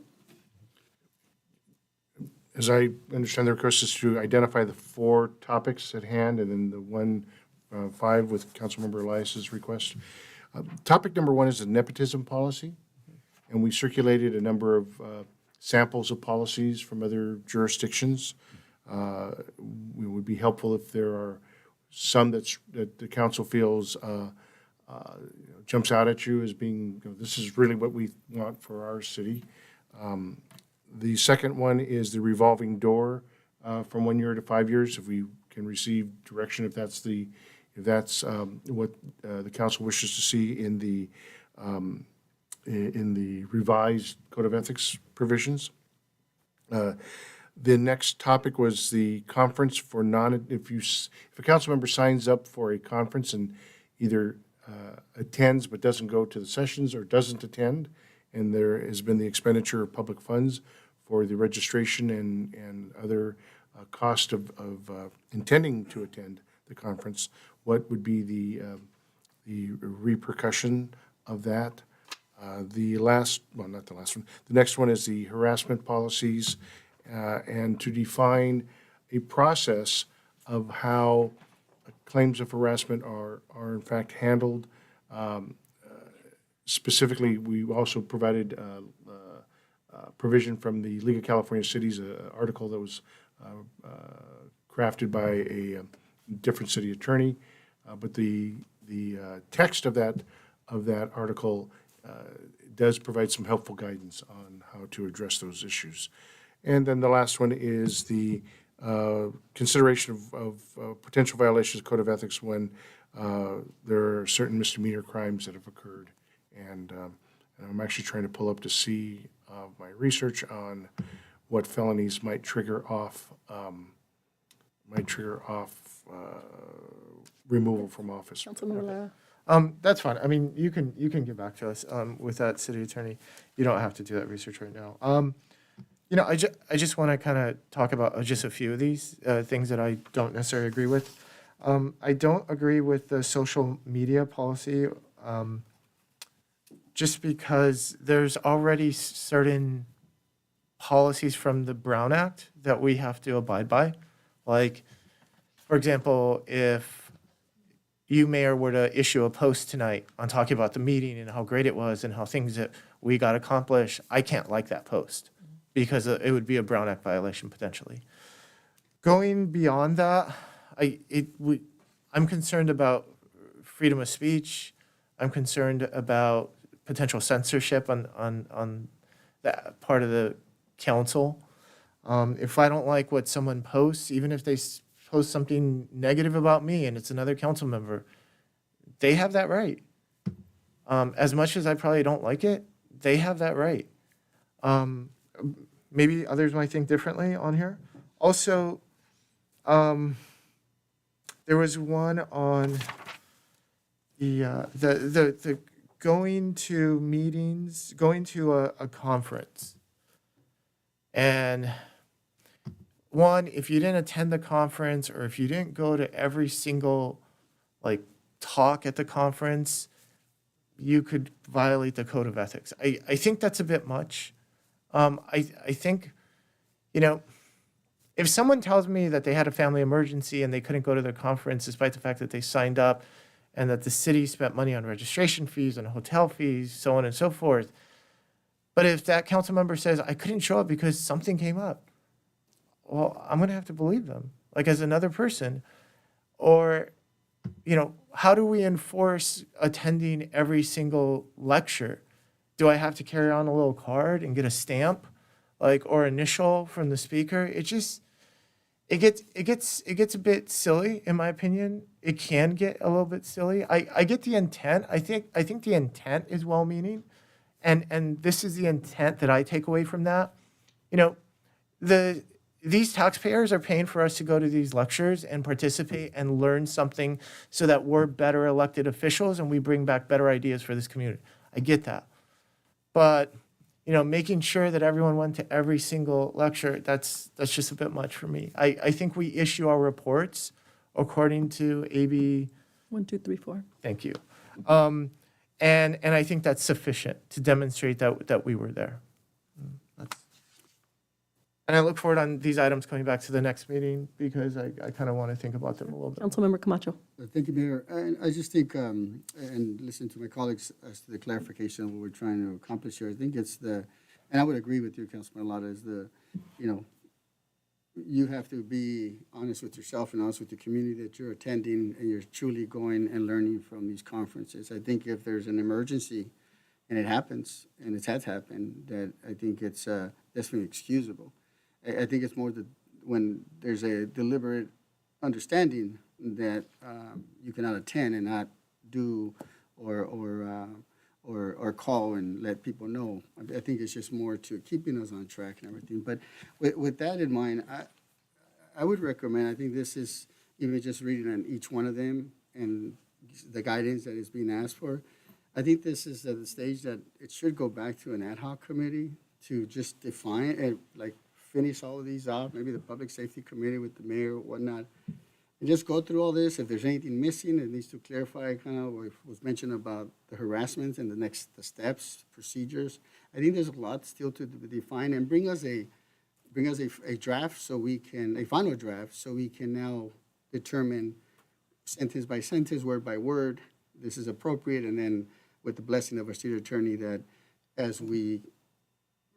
As I understand the request is to identify the 4 topics at hand and then the 5 with Councilmember Elias's request. Topic number 1 is the nepotism policy, and we circulated a number of samples of policies from other jurisdictions. It would be helpful if there are some that the council feels jumps out at you as being, this is really what we want for our city. The second one is the revolving door from 1 year to 5 years. If we can receive direction, if that's what the council wishes to see in the revised Code of Ethics provisions. The next topic was the conference for if a council member signs up for a conference and either attends but doesn't go to the sessions or doesn't attend, and there has been the expenditure of public funds for the registration and other cost of intending to attend the conference, what would be the repercussion of that? The next one is the harassment policies, and to define a process of how claims of harassment are in fact handled. Specifically, we also provided provision from the League of California Cities, an article that was crafted by a different city attorney. But the text of that article does provide some helpful guidance on how to address those issues. And then the last one is the consideration of potential violations of code of ethics when there are certain misdemeanor crimes that have occurred. And I'm actually trying to pull up to see my research on what felonies might trigger off removal from office. Councilmember Lara. That's fine. I mean, you can get back to us with that, city attorney. You don't have to do that research right now. I just want to kind of talk about just a few of these things that I don't necessarily agree with. I don't agree with the social media policy, just because there's already certain policies from the Brown Act that we have to abide by. Like, for example, if you, Mayor, were to issue a post tonight on talking about the meeting and how great it was and how things that we got accomplished, I can't like that post because it would be a Brown Act violation potentially. Going beyond that, I'm concerned about freedom of speech. I'm concerned about potential censorship on that part of the council. If I don't like what someone posts, even if they post something negative about me and it's another council member, they have that right. As much as I probably don't like it, they have that right. Maybe others might think differently on here. Also, there was one on the going to meetings, going to a conference. And one, if you didn't attend the conference or if you didn't go to every single talk at the conference, you could violate the code of ethics. I think that's a bit much. I think, if someone tells me that they had a family emergency and they couldn't go to their conference despite the fact that they signed up and that the city spent money on registration fees and hotel fees, so on and so forth. But if that council member says, I couldn't show up because something came up, well, I'm going to have to believe them, as another person. Or, how do we enforce attending every single lecture? Do I have to carry on a little card and get a stamp, or initial from the speaker? It gets a bit silly, in my opinion. It can get a little bit silly. I get the intent. I think the intent is well-meaning, and this is the intent that I take away from that. These taxpayers are paying for us to go to these lectures and participate and learn something so that we're better elected officials and we bring back better ideas for this community. I get that. But, making sure that everyone went to every single lecture, that's just a bit much for me. I think we issue our reports according to AB 1234. Thank you. And I think that's sufficient to demonstrate that we were there. And I look forward on these items coming back to the next meeting because I kind of want to think about them a little bit. Councilmember Camacho. Thank you, Mayor. And I just think, and listening to my colleagues as to the clarification of what we're trying to accomplish here, I think it's and I would agree with you, Councilman Lada, is you have to be honest with yourself and honest with the community that you're attending and you're truly going and learning from these conferences. I think if there's an emergency and it happens, and it has happened, that I think it's definitely excusable. I think it's more that when there's a deliberate understanding that you cannot attend and not do or call and let people know. I think it's just more to keeping us on track and everything. But with that in mind, I would recommend, I think this is even just reading on each one of them and the guidance that is being asked for. I think this is at the stage that it should go back to an ad hoc committee to just define and finish all of these out, maybe the Public Safety Committee with the mayor or whatnot, and just go through all this. If there's anything missing, it needs to clarify kind of what was mentioned about the harassment and the steps, procedures. I think there's a lot still to define and bring us a draft so we can, a final draft, so we can now determine sentence by sentence, word by word, this is appropriate, and then with the blessing of our city attorney that as we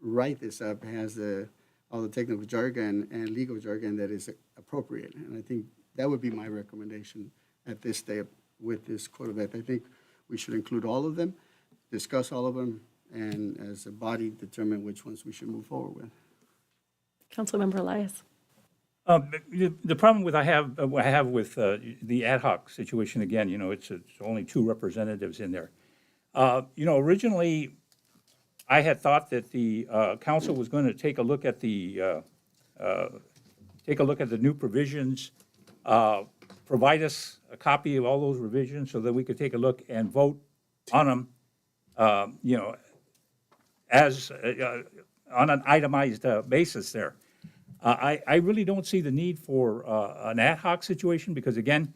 write this up has all the technical jargon and legal jargon that is appropriate. And I think That would be my recommendation at this step with this code of ethics. I think we should include all of them, discuss all of them, and as a body, determine which ones we should move forward with. Councilmember Elias. The problem with I have with the ad hoc situation, again, it's only 2 representatives in there. Originally, I had thought that the council was going to take a look at the new provisions, provide us a copy of all those revisions so that we could take a look and vote on them, as on an itemized basis there. I really don't see the need for an ad hoc situation because, again,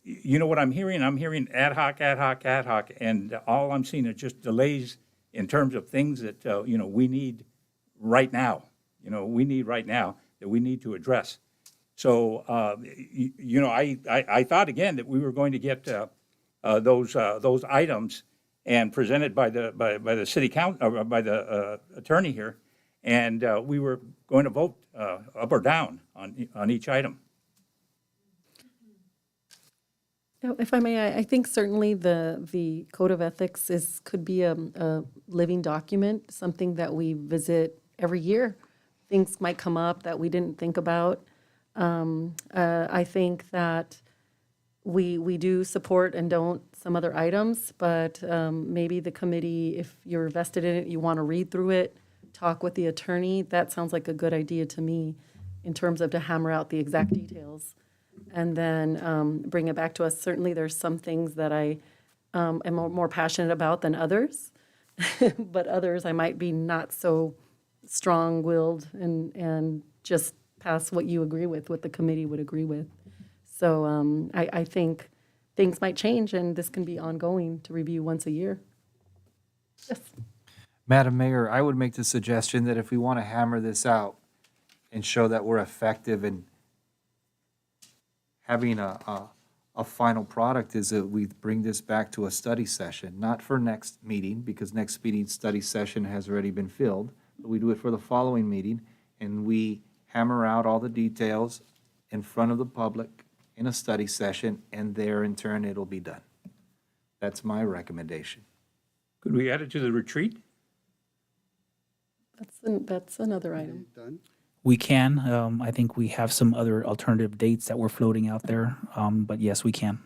you know what I'm hearing? I'm hearing ad hoc, and all I'm seeing are just delays in terms of things that, we need right now. We need right now that we need to address. So, I thought, again, that we were going to get those items and presented by the city council, by the attorney here, and we were going to vote up or down on each item. No, if I may, I think certainly the code of ethics could be a living document, something that we visit every year. Things might come up that we didn't think about. I think that we do support and don't some other items, but maybe the committee, if you're vested in it, you want to read through it, talk with the attorney, that sounds like a good idea to me in terms of to hammer out the exact details and then bring it back to us. Certainly, there's some things that I am more passionate about than others, but others I might be not so strong-willed and just pass what you agree with, what the committee would agree with. So I think things might change, and this can be ongoing to review once a year. Yes. Madam Mayor, I would make the suggestion that if we want to hammer this out and show that we're effective in having a final product, is that we bring this back to a study session, not for next meeting, because next meeting's study session has already been filled, but we do it for the following meeting, and we hammer out all the details in front of the public in a study session, and there in turn it'll be done. That's my recommendation. Could we add it to the retreat? That's another item. Done? We can. I think we have some other alternative dates that we're floating out there, but yes, we can.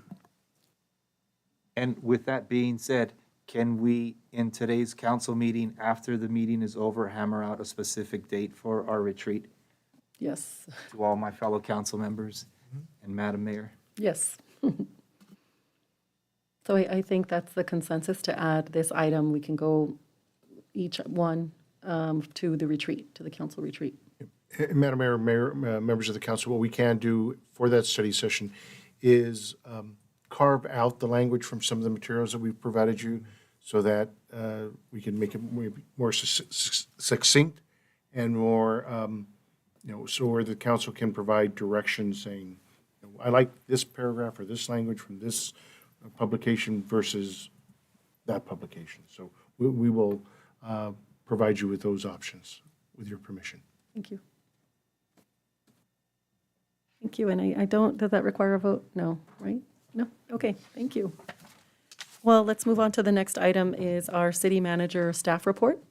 And with that being said, can we, in today's council meeting, after the meeting is over, hammer out a specific date for our retreat Yes, to all my fellow council members and Madam Mayor? yes. So I think that's the consensus to add this item. We can go each one to the retreat, to the council retreat. Madam Mayor, members of the council, what we can do for that study session is carve out the language from some of the materials that we've provided you so that we can make it more succinct and more, so where the council can provide direction saying, I like this paragraph or this language from this publication versus that publication. So we will provide you with those options with your permission. Thank you. Thank you, and I don't, does that require a vote? No, right? No? Okay, thank you. Well, let's move on to the next item is our city manager staff report.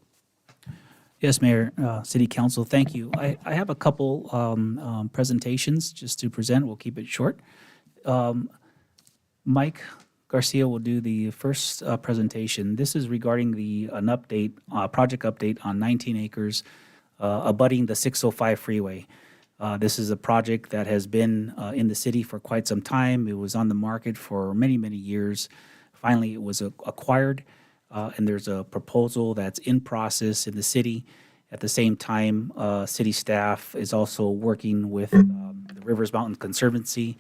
Yes, Mayor, City Council, thank you. I have a couple presentations just to present. We'll keep it short. Mike Garcia will do the first presentation. This is regarding an update, project update on 19 acres abutting the 605 freeway. This is a project that has been in the city for quite some time. It was on the market for many, many years. Finally, it was acquired, and there's a proposal that's in process in the city. At the same time, city staff is also working with the Rivers Mountain Conservancy.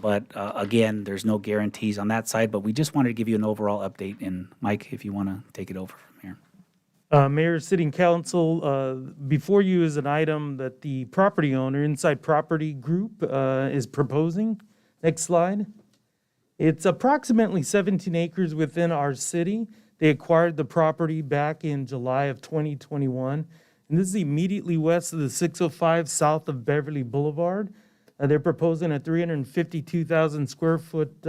But again, there's no guarantees on that side, but we just wanted to give you an overall update. And Mike, if you want to take it over from here. Mayor, City Council, before you is an item that the property owner, Inside Property Group, is proposing. Next slide. It's approximately 17 acres within our city. They acquired the property back in July of 2021. And this is immediately west of the 605 south of Beverly Boulevard. They're proposing a 352,000 square foot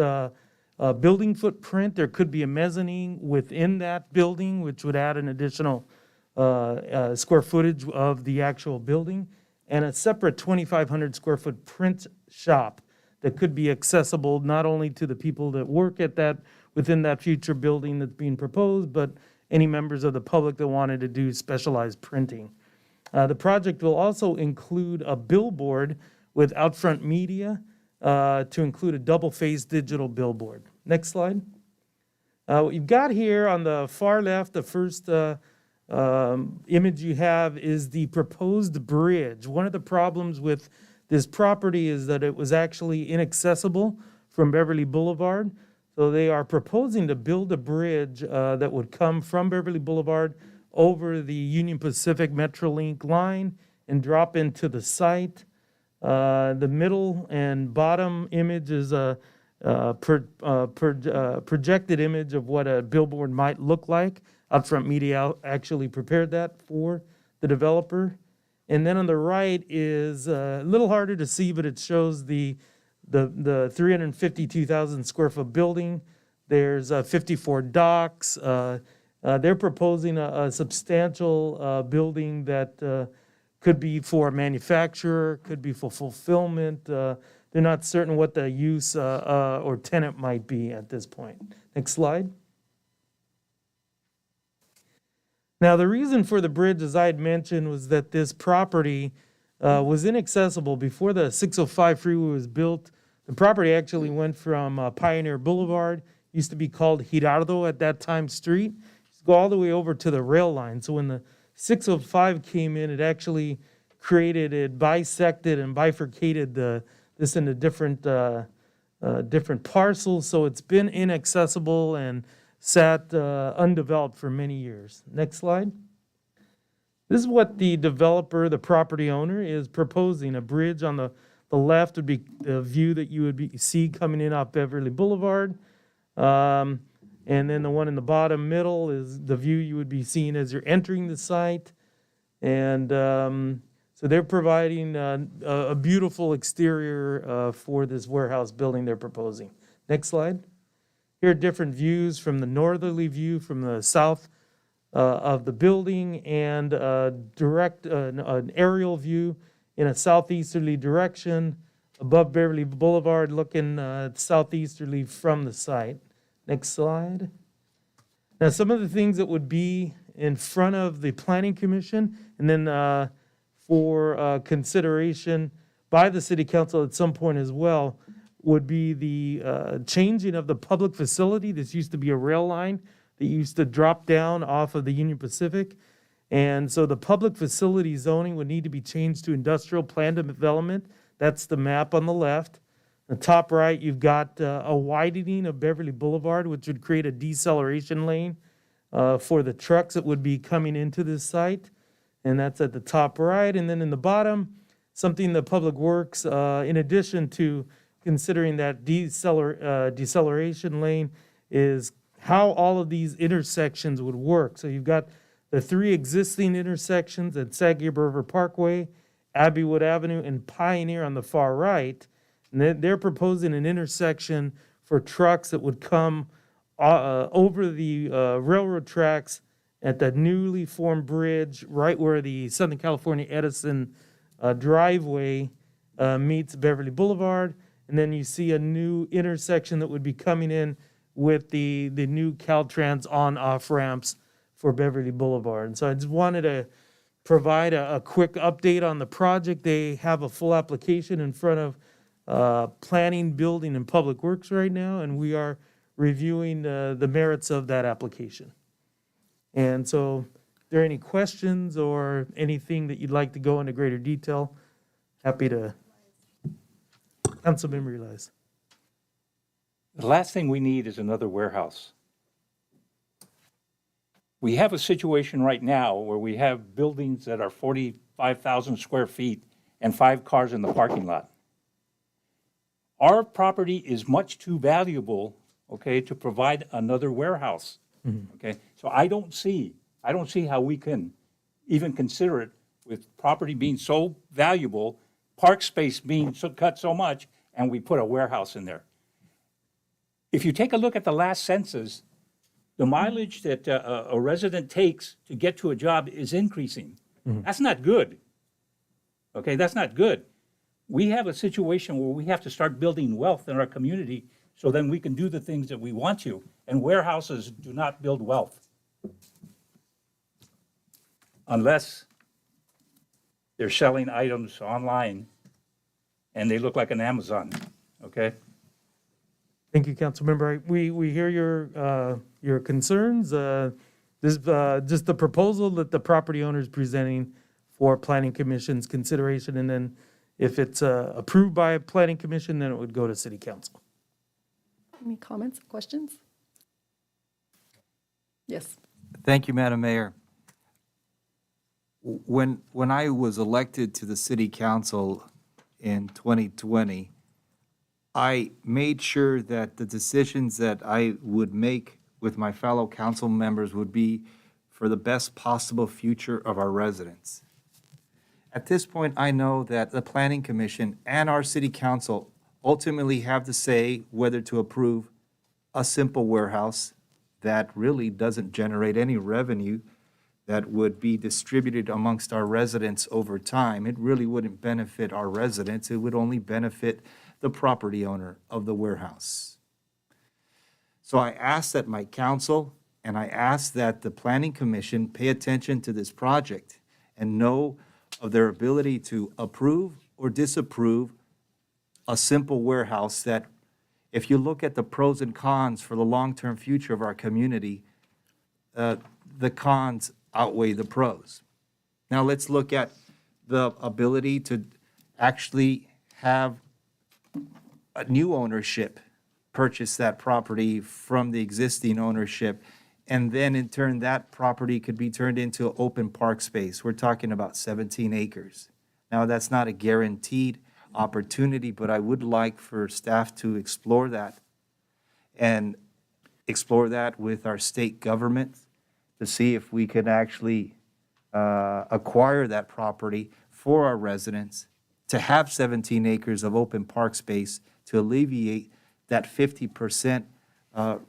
building footprint. There could be a mezzanine within that building, which would add an additional square footage of the actual building, and a separate 2,500 square foot print shop that could be accessible not only to the people that work at that, within that future building that's being proposed, but any members of the public that wanted to do specialized printing. The project will also include a billboard with Outfront Media to include a double-phase digital billboard. Next slide. What you've got here on the far left, the first image you have is the proposed bridge. One of the problems with this property is that it was actually inaccessible from Beverly Boulevard. So they are proposing to build a bridge that would come from Beverly Boulevard over the Union Pacific Metrolink line and drop into the site. The middle and bottom image is a projected image of what a billboard might look like. Outfront Media actually prepared that for the developer. And then on the right is a little harder to see, but it shows the 352,000 square foot building. There's 54 docks. They're proposing a substantial building that could be for manufacturer, could be for fulfillment. They're not certain what the use or tenant might be at this point. Next slide. Now, the reason for the bridge, as I had mentioned, was that this property was inaccessible before the 605 freeway was built. The property actually went from Pioneer Boulevard, used to be called Girardo at that time street, go all the way over to the rail line. So when the 605 came in, it actually created, it bisected and bifurcated this into different parcels. So it's been inaccessible and sat undeveloped for many years. Next slide. This is what the developer, the property owner, is proposing. A bridge on the left would be the view that you would see coming in off Beverly Boulevard. And then the one in the bottom middle is the view you would be seeing as you're entering the site. And so they're providing a beautiful exterior for this warehouse building they're proposing. Next slide. Here are different views from the northerly view from the south of the building and direct an aerial view in a southeasterly direction above Beverly Boulevard looking southeasterly from the site. Next slide. Now, some of the things that would be in front of the Planning Commission and then for consideration by the City Council at some point as well would be the changing of the public facility. This used to be a rail line that used to drop down off of the Union Pacific. And so the public facility zoning would need to be changed to industrial plan development. That's the map on the left. The top right, you've got a widening of Beverly Boulevard, which would create a deceleration lane for the trucks that would be coming into this site. And that's at the top right. And then in the bottom, something the Public Works, in addition to considering that deceleration lane, is how all of these intersections would work. So you've got the three existing intersections at Saginaw River Parkway, Abbeywood Avenue, and Pioneer on the far right. And they're proposing an intersection for trucks that would come over the railroad tracks at the newly formed bridge right where the Southern California Edison driveway meets Beverly Boulevard. And then you see a new intersection that would be coming in with the new Caltrans on-off ramps for Beverly Boulevard. And so I just wanted to provide a quick update on the project. They have a full application in front of Planning, Building, and Public Works right now, and we are reviewing the merits of that application. And so if there are any questions or anything that you'd like to go into greater detail, happy to. Councilmember Elias. The last thing we need is another warehouse. We have a situation right now where we have buildings that are 45,000 square feet and 5 cars in the parking lot. Our property is much too valuable, okay, to provide another warehouse. Okay, so I don't see how we can even consider it with property being so valuable park space being cut so much, and we put a warehouse in there. If you take a look at the last census, the mileage that a resident takes to get to a job is increasing. That's not good. Okay, that's not good. We have a situation where we have to start building wealth in our community so then we can do the things that we want to. And warehouses do not build wealth unless they're selling items online and they look like an Amazon, okay? Thank you, Councilmember. We hear your concerns. This is just the proposal that the property owner is presenting for Planning Commission's consideration, and then if it's approved by a Planning Commission, then it would go to City Council. Any comments, questions? Yes. Thank you, Madam Mayor. When I was elected to the city council in 2020, I made sure that the decisions that I would make with my fellow council members would be for the best possible future of our residents. At this point, I know that the Planning Commission and our city council ultimately have to say whether to approve a simple warehouse that really doesn't generate any revenue that would be distributed amongst our residents over time. It really wouldn't benefit our residents. It would only benefit the property owner of the warehouse. So I ask that my council and I ask that the Planning Commission pay attention to this project and know of their ability to approve or disapprove a simple warehouse that, if you look at the pros and cons for the long-term future of our community, the cons outweigh the pros. Now let's look at the ability to actually have a new ownership purchase that property from the existing ownership, and then in turn that property could be turned into open park space. We're talking about 17 acres. Now that's not a guaranteed opportunity, but I would like for staff to explore that and explore that with our state government to see if we could actually acquire that property for our residents, to have 17 acres of open park space to alleviate that 50%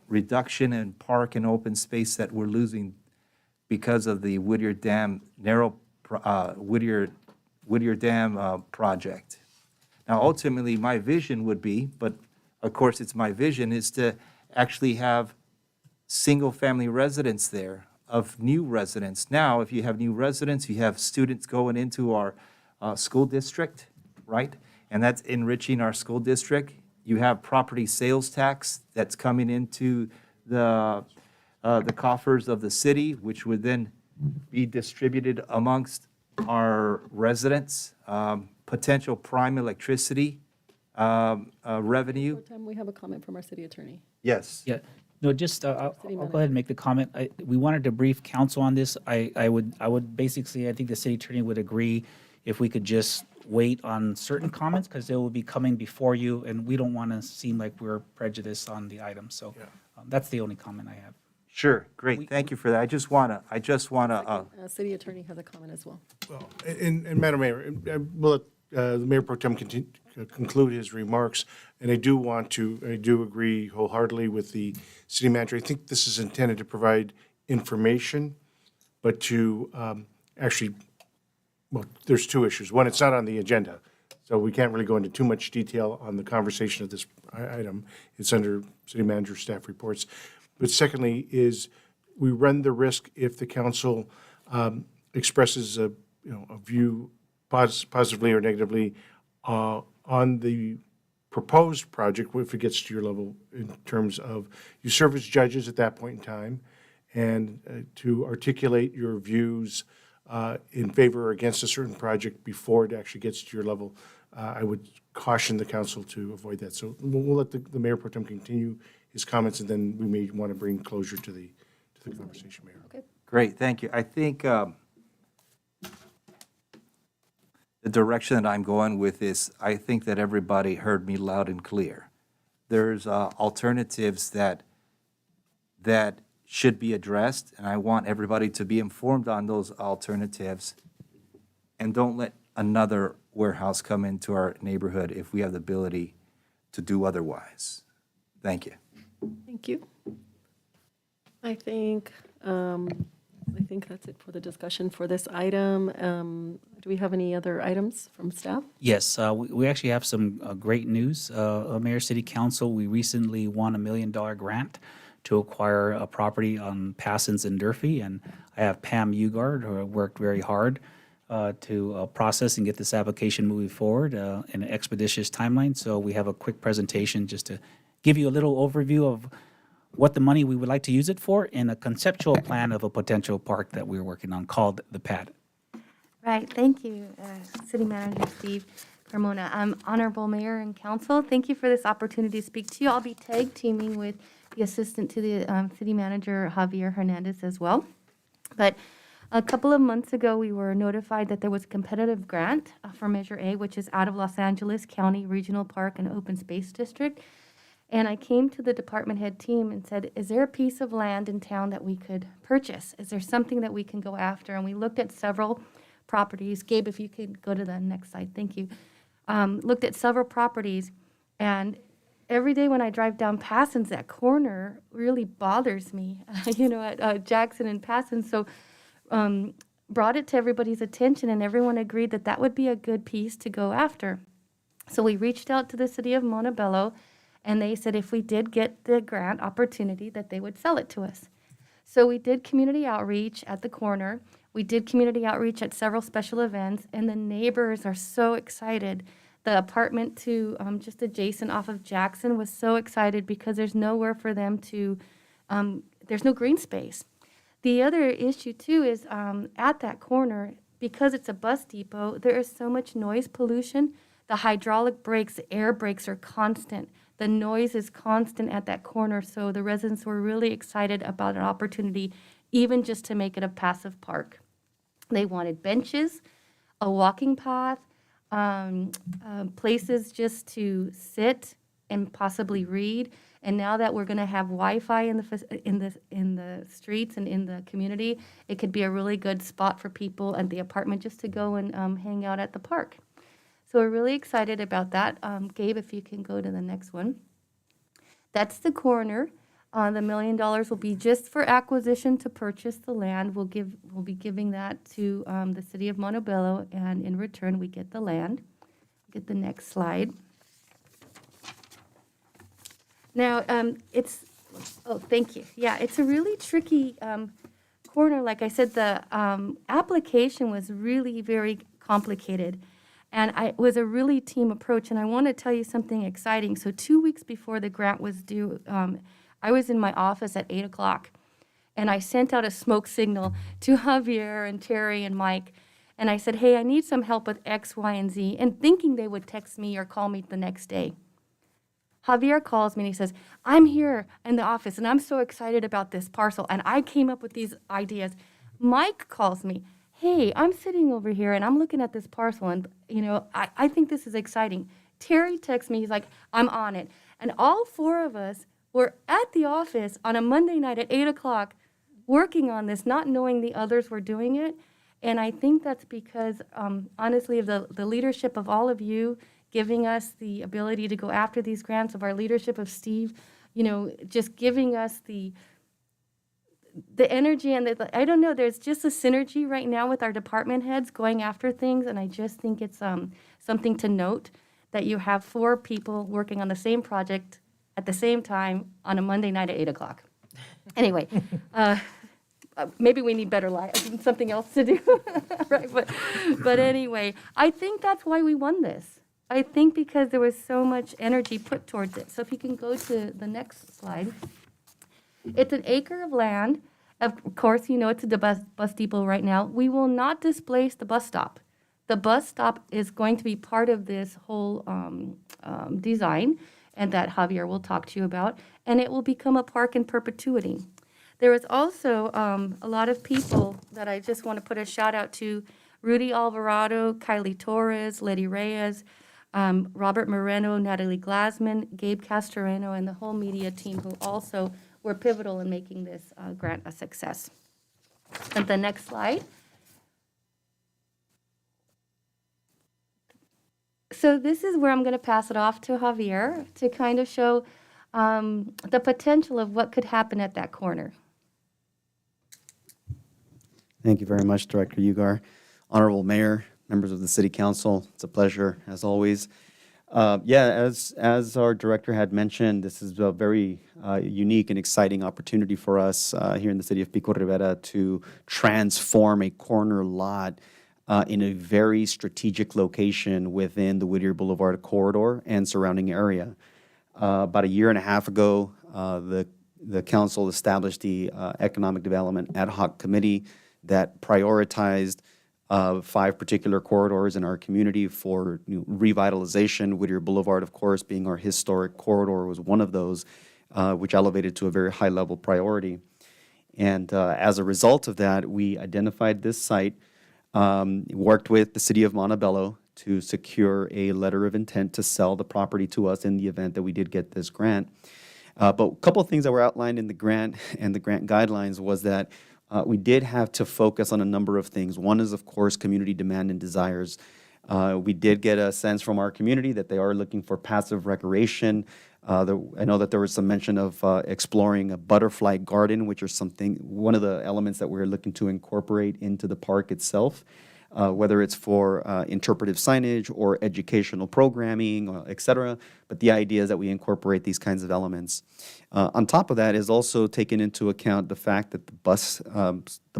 reduction in park and open space that we're losing because of the Whittier Dam Whittier Dam project. Now, ultimately, my vision would be, but of course it's my vision, is to actually have single-family residents there, of new residents. Now, if you have new residents, you have students going into our school district, right? And that's enriching our school district. You have property sales tax that's coming into the coffers of the city, which would then be distributed amongst our residents. Potential prime electricity revenue. Time we have a comment from our city attorney. Yes. Yeah, no, just, I'll City go ahead and make the comment. We wanted to brief council on this. I would basically, I think the city attorney would agree if we could just wait on certain comments, because they will be coming before you, and we don't want to seem like we're prejudiced on the item. So that's the only comment I have. Sure, great, thank you for that. I just wanna, City attorney has a comment as well. Well, and Madam Mayor, we'll let the Mayor Pro Tem conclude his remarks, and I do agree wholeheartedly with the city manager. I think this is intended to provide information, but to actually, well, there's two issues. One, it's not on the agenda, so we can't really go into too much detail on the conversation of this item. It's under city manager staff reports. But secondly is we run the risk if the council expresses a view positively or negatively on the proposed project, if it gets to your level in terms of you serve as judges at that point in time, and to articulate your views in favor or against a certain project before it actually gets to your level. I would caution the council to avoid that. So we'll let the Mayor Pro Tem continue his comments, and then we may want to bring closure to the conversation, Mayor. Okay. great, thank you. I think the direction that I'm going with is, I think that everybody heard me loud and clear. There's alternatives that should be addressed, and I want everybody to be informed on those alternatives, and don't let another warehouse come into our neighborhood if we have the ability to do otherwise. Thank you. Thank you. I think that's it for the discussion for this item. Do we have any other items from staff? Yes, we actually have some great news. Mayor, City Council, we recently won $1 million grant to acquire a property on Passons and Durfee, and I have Pam Ugard, who worked very hard to process and get this application moving forward in an expeditious timeline. So we have a quick presentation just to give you a little overview of what the money we would like to use it for and a conceptual plan of a potential park that we're working on called the PAD. Right, thank you, City Manager Steve Carmona. Honorable Mayor and Council, thank you for this opportunity to speak to you. I'll be tag teaming with the assistant to the City Manager, Javier Hernandez, as well. But a couple of months ago, we were notified that there was a competitive grant for Measure A, which is out of Los Angeles County Regional Park and Open Space District. And I came to the department head team and said, is there a piece of land in town that we could purchase? Is there something that we can go after? And we looked at several properties. Gabe, if you could go to the next slide, thank you. Looked at several properties, and every day when I drive down Passons, that corner really bothers me, at Jackson and Passons. So brought it to everybody's attention, and everyone agreed that that would be a good piece to go after. So we reached out to the city of Montebello, and they said if we did get the grant opportunity that they would sell it to us. So we did community outreach at the corner. We did community outreach at several special events, and the neighbors are so excited. The apartment to just adjacent off of Jackson was so excited because there's nowhere for them to, there's no green space. The other issue too is at that corner, because it's a bus depot, there is so much noise pollution. The hydraulic brakes, the air brakes are constant. The noise is constant at that corner, so the residents were really excited about an opportunity, even just to make it a passive park. They wanted benches, a walking path, places just to sit and possibly read. And now that we're going to have Wi-Fi in the streets and in the community, it could be a really good spot for people at the apartment just to go and hang out at the park. So we're really excited about that. Gabe, if you can go to the next one. That's the corner. The $1 million will be just for acquisition to purchase the land. We'll be giving that to the city of Montebello, and in return, we get the land. Get the next slide. Now, thank you. Yeah, it's a really tricky corner. Like I said, the application was really very complicated. And it was a really team approach. And I want to tell you something exciting. So 2 weeks before the grant was due, I was in my office at 8 o'clock. And I sent out a smoke signal to Javier and Terry and Mike. And I said, hey, I need some help with X, Y, and Z. And thinking they would text me or call me the next day. Javier calls me and he says, I'm here in the office and I'm so excited about this parcel. And I came up with these ideas. Mike calls me. Hey, I'm sitting over here and I'm looking at this parcel and, I think this is exciting. Terry texts me, he's like, I'm on it. And all four of us were at the office on a Monday night at 8 o'clock working on this, not knowing the others were doing it. And I think that's because, honestly, of the leadership of all of you giving us the ability to go after these grants, of our leadership of Steve, just giving us the energy and I don't know, there's just a synergy right now with our department heads going after things, and I just think it's something to note that you have four people working on the same project at the same time on a Monday night at 8 o'clock. Anyway, maybe we need better something else to do, right? But anyway, I think that's why we won this. I think because there was so much energy put towards it. So if you can go to the next slide. It's an acre of land. Of course, it's a bus depot right now. We will not displace the bus stop. The bus stop is going to be part of this whole design, and that Javier will talk to you about, and it will become a park in perpetuity. There is also a lot of people that I just want to put a shout out to: Rudy Alvarado, Kylie Torres, Letty Reyes, Robert Moreno, Natalie Glasman, Gabe Castoreno, and the whole media team who also were pivotal in making this grant a success. And the next slide. So this is where I'm going to pass it off to Javier to kind of show the potential of what could happen at that corner. Thank you very much, Director Ugar. Honorable Mayor, members of the City Council, it's a pleasure, as always. As our director had mentioned, this is a very unique and exciting opportunity for us here in the city of Pico Rivera to transform a corner lot in a very strategic location within the Whittier Boulevard corridor and surrounding area. About a year and a half ago, the council established the Economic Development Ad Hoc Committee that prioritized 5 particular corridors in our community for revitalization. Whittier Boulevard, of course, being our historic corridor, was one of those, which elevated to a very high-level priority. And as a result of that, we identified this site, worked with the city of Montebello to secure a letter of intent to sell the property to us in the event that we did get this grant. But a couple of things that were outlined in the grant and the grant guidelines was that we did have to focus on a number of things. One is, of course, community demand and desires. We did get a sense from our community that they are looking for passive recreation. I know that there was some mention of exploring a butterfly garden, which is one of the elements that we're looking to incorporate into the park itself, whether it's for interpretive signage or educational programming, et cetera. But the idea is that we incorporate these kinds of elements. On top of that is also taken into account the fact that the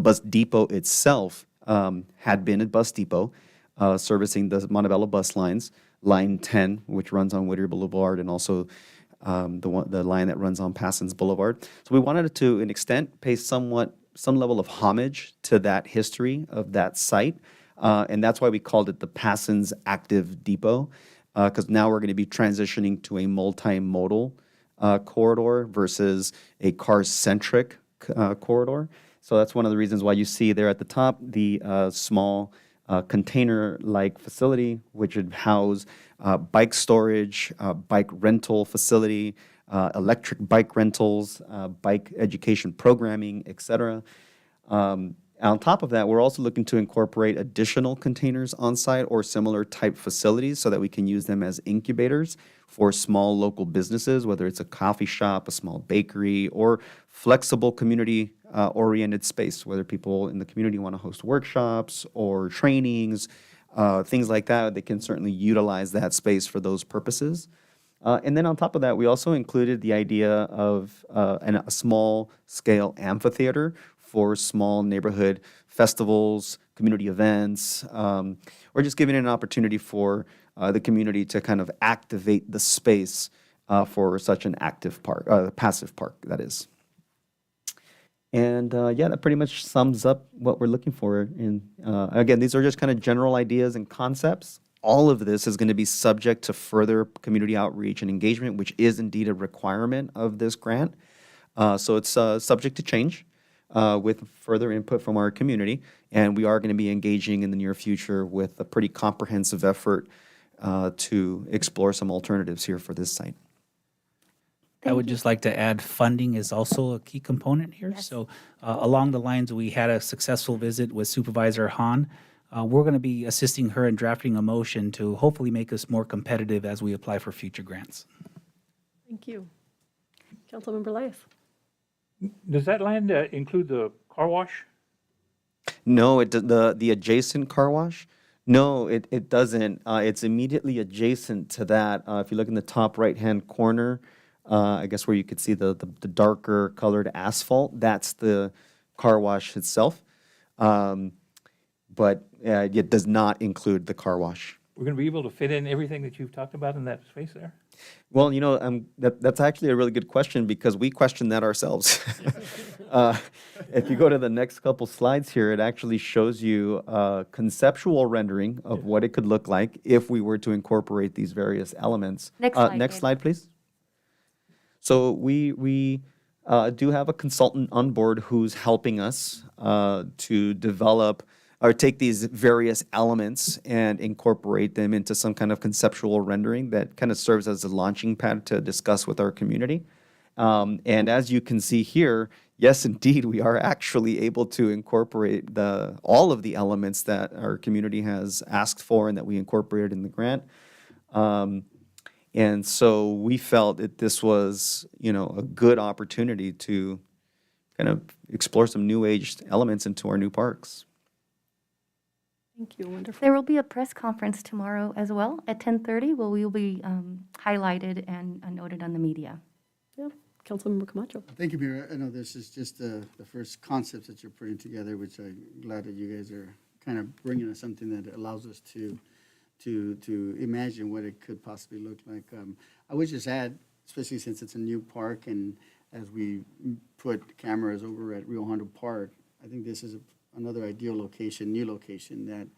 bus depot itself had been a bus depot servicing the Montebello bus lines, Line 10, which runs on Whittier Boulevard, and also the line that runs on Passons Boulevard. So we wanted to, an extent, pay some level of homage to that history of that site. And that's why we called it the Passons Active Depot, because now we're going to be transitioning to a multimodal corridor versus a car-centric corridor. So that's one of the reasons why you see there at the top the small container-like facility, which would house bike storage, bike rental facility, electric bike rentals, bike education programming, et cetera. On top of that, we're also looking to incorporate additional containers on site or similar type facilities so that we can use them as incubators for small local businesses, whether it's a coffee shop, a small bakery, or flexible community oriented space, whether people in the community want to host workshops or trainings, things like that. They can certainly utilize that space for those purposes. And then on top of that, we also included the idea of a small scale amphitheater for small neighborhood festivals, community events, or just giving it an opportunity for the community to kind of activate the space for such an active park, passive park, that is. And that pretty much sums up what we're looking for. And again, these are just kind of general ideas and concepts. All of this is going to be subject to further community outreach and engagement, which is indeed a requirement of this grant. So it's subject to change with further input from our community. And we are going to be engaging in the near future with a pretty comprehensive effort to explore some alternatives here for this site. I would just like to add funding is also a key component here. Yes. So along the lines, we had a successful visit with Supervisor Hahn. We're going to be assisting her in drafting a motion to hopefully make us more competitive as we apply for future grants. Thank you. Councilmember Elias. Does that land include the car wash? No, the adjacent car wash? No, it doesn't. It's immediately adjacent to that. If you look in the top right-hand corner, I guess where you could see the darker colored asphalt, that's the car wash itself. But it does not include the car wash. We're going to be able to fit in everything that you've talked about in that space there? Well, that's actually a really good question because we questioned that ourselves. If you go to the next couple slides here, it actually shows you a conceptual rendering of what it could look like if we were to incorporate these various elements. Next slide, Next David. slide, please. So we do have a consultant on board who's helping us to develop or take these various elements and incorporate them into some kind of conceptual rendering that kind of serves as a launching pad to discuss with our community. And as you can see here, yes, indeed, we are actually able to incorporate all of the elements that our community has asked for and that we incorporated in the grant. And so we felt that this was, a good opportunity to kind of explore some new age elements into our new parks. Thank you, wonderful. There will be a press conference tomorrow as well at 10:30, where we will be highlighted and noted on the media. Yeah, Councilmember Camacho. Thank you, Mayor. I know this is just the first concepts that you're putting together, which I'm glad that you guys are kind of bringing us something that allows us to imagine what it could possibly look like. I would just add, especially since it's a new park and as we put cameras over at Rio Hondo Park, I think this is another ideal location, new location, that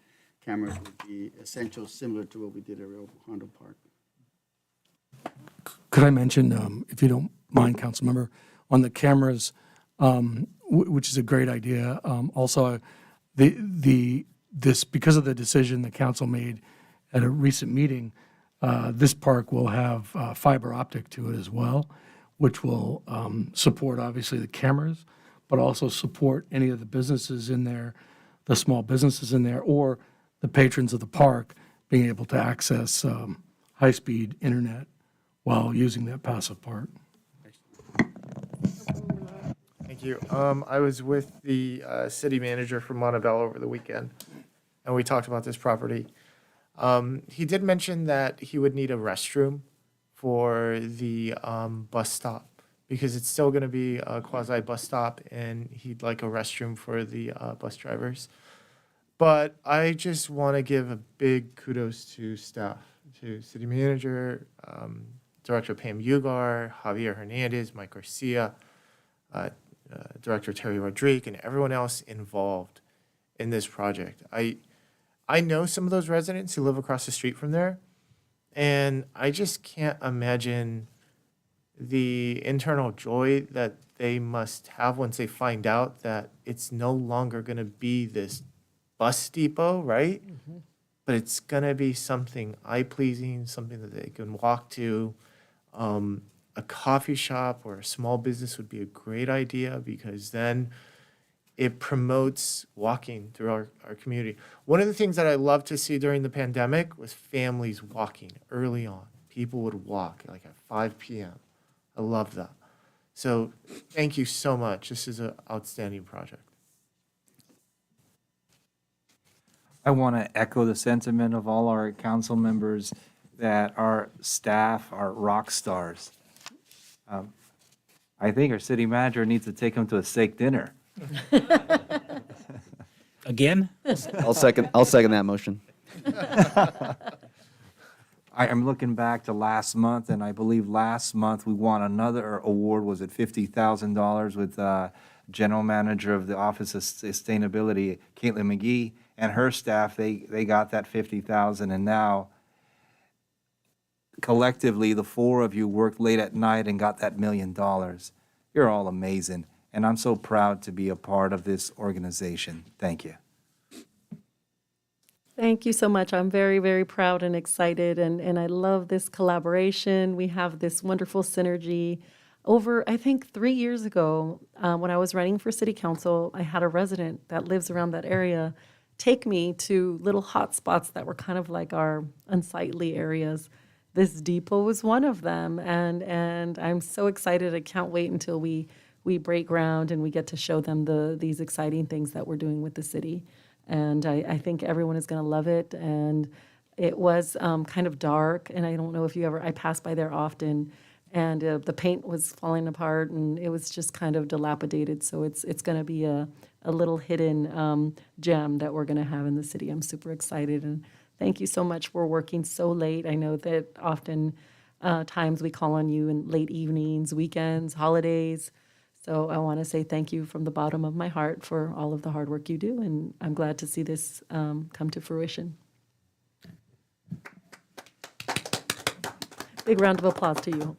cameras would be essential, similar to what we did at Rio Hondo Park. Could I mention, if you don't mind, Councilmember, on the cameras, which is a great idea. Also, this because of the decision the council made at a recent meeting, this park will have fiber optic to it as well, which will support obviously the cameras, but also support any of the businesses in there, the small businesses in there, or the patrons of the park being able to access high-speed internet while using that passive part. Thank you. I was with the city manager from Montebello over the weekend, and we talked about this property. He did mention that he would need a restroom for the bus stop, because it's still going to be a quasi bus stop, and he'd like a restroom for the bus drivers. But I just want to give a big kudos to staff, to city manager, Director Pam Ugar, Javier Hernandez, Mike Garcia, Director Terry Rodriguez, and everyone else involved in this project. I know some of those residents who live across the street from there, and I just can't imagine the internal joy that they must have once they find out that it's no longer going to be this bus depot, right? Mm-hmm. But it's going to be something eye-pleasing, something that they can walk to. A coffee shop or a small business would be a great idea, because then it promotes walking through our community. One of the things that I loved to see during the pandemic was families walking early on. People would walk like at 5 p.m. I love that. So thank you so much. This is an outstanding project. I want to echo the sentiment of all our council members that our staff are rock stars. I think our city manager needs to take them to a steak dinner. Again? I'll second that motion. I'm looking back to last month, and I believe last month we won another award. Was it $50,000 with General Manager of the Office of Sustainability, Caitlin McGee, and her staff? They got that $50,000, and now collectively the four of you worked late at night and got that $1 million. You're all amazing, and I'm so proud to be a part of this organization. Thank you. Thank you so much. I'm very, very proud and excited, and I love this collaboration. We have this wonderful synergy. Over, I think, 3 years ago, when I was running for city council, I had a resident that lives around that area take me to little hot spots that were kind of like our unsightly areas. This depot was one of them, and I'm so excited. I can't wait until we break ground and we get to show them these exciting things that we're doing with the city. And I think everyone is going to love it. And it was kind of dark, and I don't know if I pass by there often, and the paint was falling apart, and it was just kind of dilapidated. So it's going to be a little hidden gem that we're going to have in the city. I'm super excited, and thank you so much for working so late. I know that often times we call on you in late evenings, weekends, holidays. So I want to say thank you from the bottom of my heart for all of the hard work you do, and I'm glad to see this come to fruition. Big round of applause to you.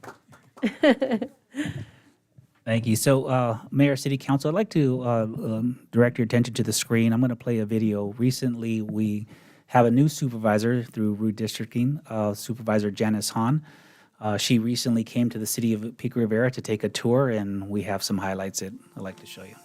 Thank you. So, Mayor, City Council, I'd like to direct your attention to the screen. I'm going to play a video. Recently, we have a new supervisor through redistricting, Supervisor Janice Hahn. She recently came to the city of Pico Rivera to take a tour, and we have some highlights that I'd like to show you.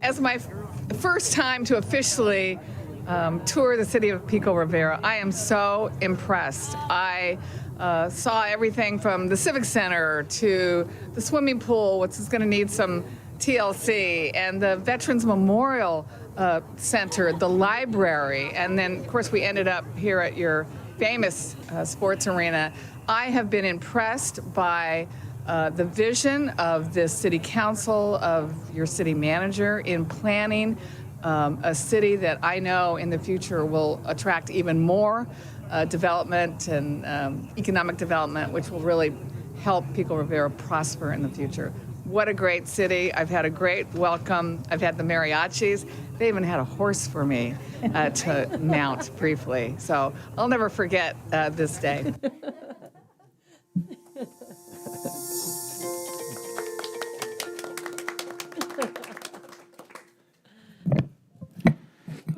As my first time to officially tour the city of Pico Rivera, I am so impressed. I saw everything from the Civic Center to the swimming pool, which is going to need some TLC, and the Veterans Memorial Center, the library, and then, of course, we ended up here at your famous sports arena. I have been impressed by the vision of this city council, of your city manager in planning a city that I know in the future will attract even more development and economic development, which will really help Pico Rivera prosper in the future. What a great city. I've had a great welcome. I've had the mariachis. They even had a horse for me to mount briefly. So I'll never forget this day.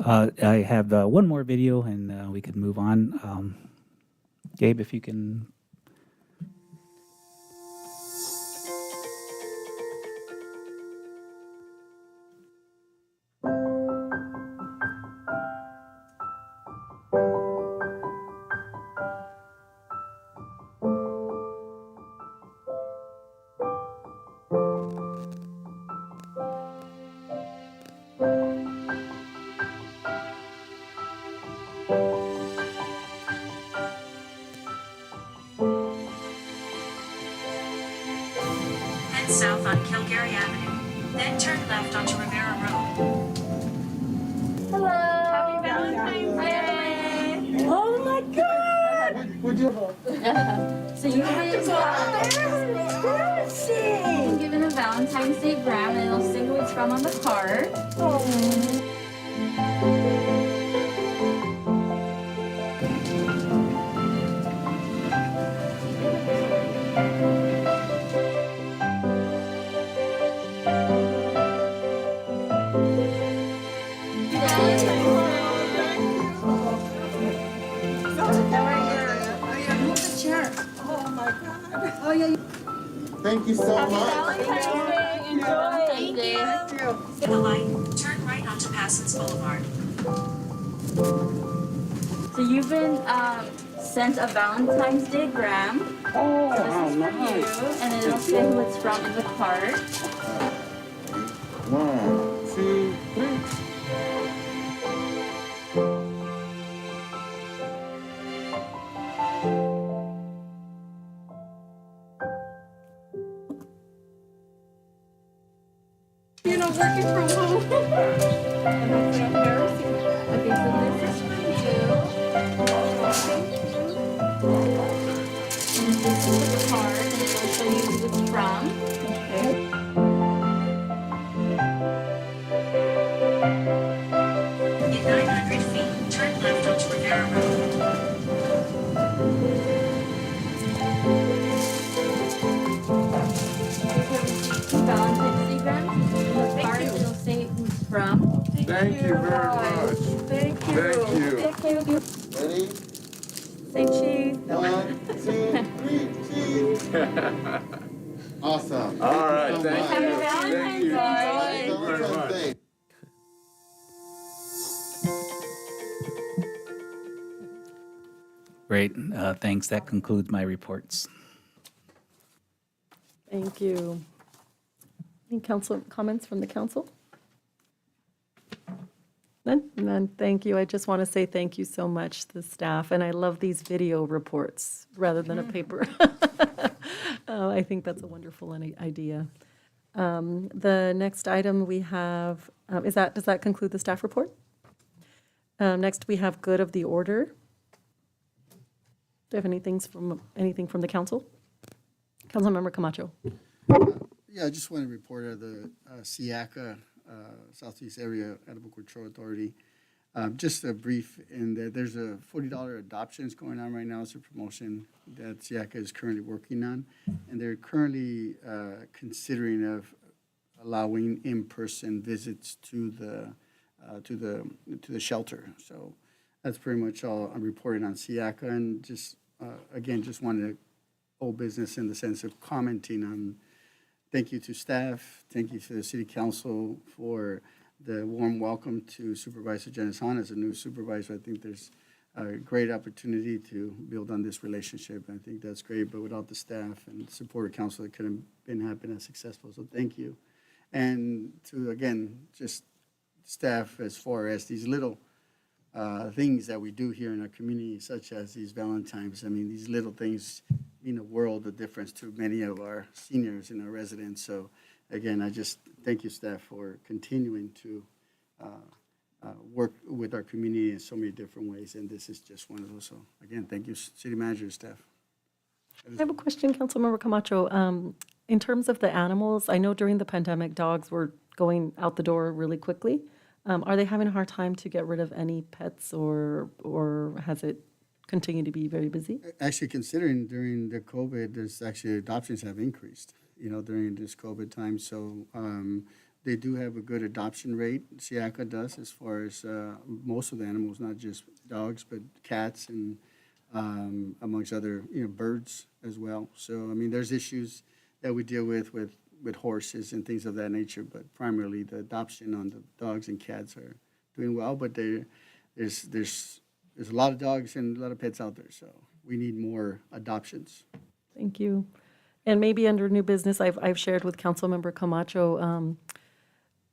I have one more video, and we could move on. Gabe, if you can. Head south on Kilgary Avenue, then turn left onto Rivera Road. Hello. Happy Valentine's Day. Oh my God. So you've been given a Valentine's Day gram, and it'll say who it's from on the card. Thank you so much. Thank you. At the light, turn right onto Passons Boulevard. So you've been sent a Valentine's Day gram. Oh, nice. And it'll say who it's from in the card. 1, 2, 3. You know, working from home. And that's embarrassing. Okay, so this is for you. And this is the card, and it'll show you who it's from. Okay. In 900 feet, turn left onto Rivera Road. Valentine's Day grams. In the card, it'll say who's from. Thank you very much. Thank you. Thank you. Thank you. Ready? Say cheese. 1, 2, 3, cheese. Awesome. All right, Thank you. Happy Valentine's Day. Thank you very much. Great. Thanks. That concludes my reports. Thank you. Any council comments from the council? None? None. Thank you. I just want to say thank you so much to the staff, and I love these video reports rather than a paper. I think that's a wonderful idea. The next item we have, does that conclude the staff report? Next, we have good of the order. Do you have anything from the council? Councilmember Camacho. Yeah, I just want to report of the SIACA, Southeast Area Animal Control Authority. Just a brief, in that there's a $40 adoptions going on right now. It's a promotion that SIACA is currently working on, and they're currently considering of allowing in-person visits to the shelter. So that's pretty much all I'm reporting on SIACA, and just, again, just wanted to hold business in the sense of commenting on, thank you to staff, thank you to the city council for the warm welcome to Supervisor Janice Hahn as a new supervisor. I think there's a great opportunity to build on this relationship. I think that's great, but without the staff and support of council, it couldn't have been as successful. So thank you. And to, again, just staff as far as these little things that we do here in our community, such as these Valentines. I mean, these little things mean a world of difference to many of our seniors and our residents. So again, I just thank you, staff, for continuing to work with our community in so many different ways, and this is just one of those. So again, thank you, city manager and staff. I have a question, Councilmember Camacho. In terms of the animals, I know during the pandemic, dogs were going out the door really quickly. Are they having a hard time to get rid of any pets, or has it continued to be very busy? Actually, considering during the COVID, there's actually adoptions have increased, during this COVID time. So they do have a good adoption rate. SIACA does, as far as most of the animals, not just dogs, but cats and amongst other, birds as well. So, I mean, there's issues that we deal with horses and things of that nature, but primarily the adoption on the dogs and cats are doing well. But there's a lot of dogs and a lot of pets out there, so we need more adoptions. Thank you. And maybe under new business, I've shared with Councilmember Camacho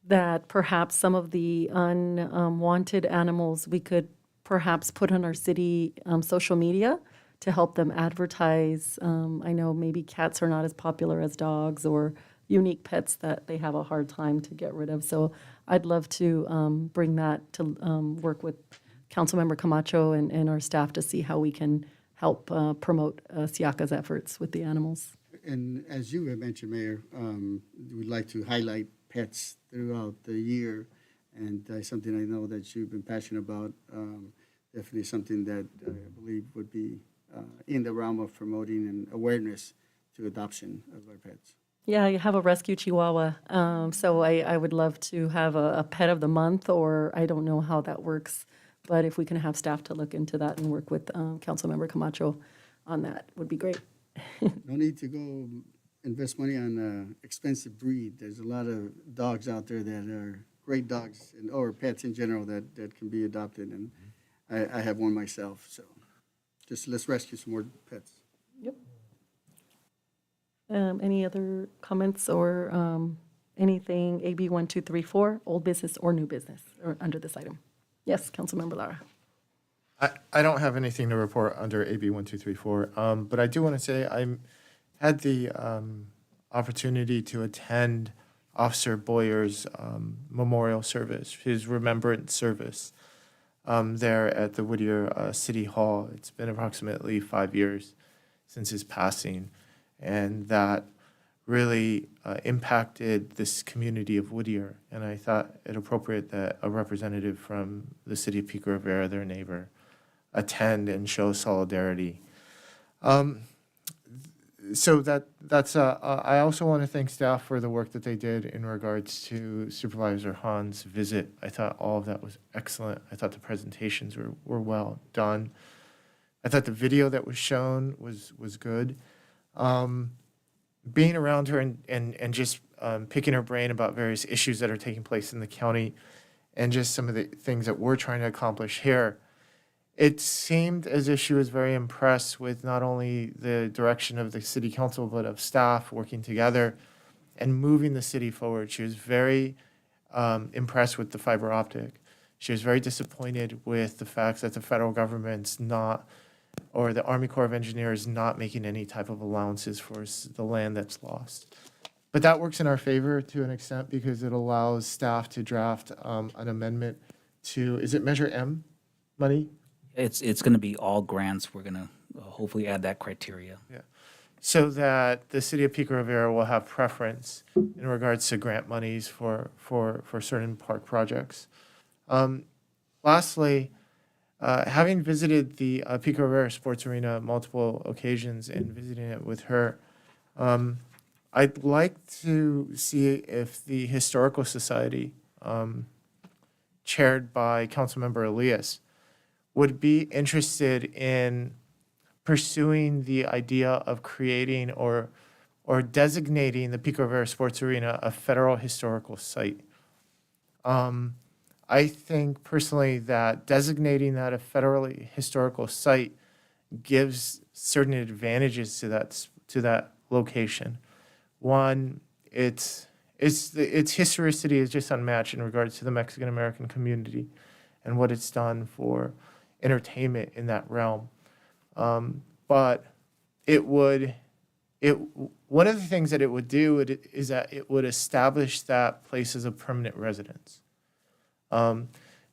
that perhaps some of the unwanted animals we could perhaps put on our city social media to help them advertise. I know maybe cats are not as popular as dogs, or unique pets that they have a hard time to get rid of. So I'd love to bring that to work with Councilmember Camacho and our staff to see how we can help promote SIACA's efforts with the animals. And as you have mentioned, Mayor, we'd like to highlight pets throughout the year, and something I know that you've been passionate about. Definitely something that I believe would be in the realm of promoting and awareness to adoption of our pets. Yeah, you have a rescue Chihuahua. So I would love to have a pet of the month, or I don't know how that works. But if we can have staff to look into that and work with Councilmember Camacho on that, would be great. No need to go invest money on expensive breed. There's a lot of dogs out there that are great dogs, or pets in general, that can be adopted. And I have one myself, so just let's rescue some more pets. Yep. Any other comments or anything, AB 1234, old business or new business, or under this item? Yes, Councilmember Lara. I don't have anything to report under AB 1234, but I do want to say I had the opportunity to attend Officer Boyer's memorial service, his remembrance service, there at the Whittier City Hall. It's been approximately 5 years since his passing, and that really impacted this community of Whittier. And I thought it appropriate that a representative from the city of Pico Rivera, their neighbor, attend and show solidarity. So that's. I also want to thank staff for the work that they did in regards to Supervisor Hahn's visit. I thought all of that was excellent. I thought the presentations were well done. I thought the video that was shown was good. Being around her and just picking her brain about various issues that are taking place in the county, and just some of the things that we're trying to accomplish here, it seemed as if she was very impressed with not only the direction of the city council, but of staff working together and moving the city forward. She was very impressed with the fiber optic. She was very disappointed with the fact that the federal government's not, or the Army Corps of Engineers not making any type of allowances for the land that's lost. But that works in our favor to an extent, because it allows staff to draft an amendment to, is it Measure M money? It's going to be all grants. We're going to hopefully add that criteria. Yeah. So that the city of Pico Rivera will have preference in regards to grant monies for certain park projects. Lastly, having visited the Pico Rivera Sports Arena multiple occasions and visiting it with her, I'd like to see if the Historical Society, chaired by Councilmember Elias, would be interested in pursuing the idea of creating or designating the Pico Rivera Sports Arena a federal historical site. I think personally that designating that a federally historical site gives certain advantages to that location. One, its historicity is just unmatched in regards to the Mexican American community and what it's done for entertainment in that realm. But one of the things that it would do is that it would establish that place as a permanent residence.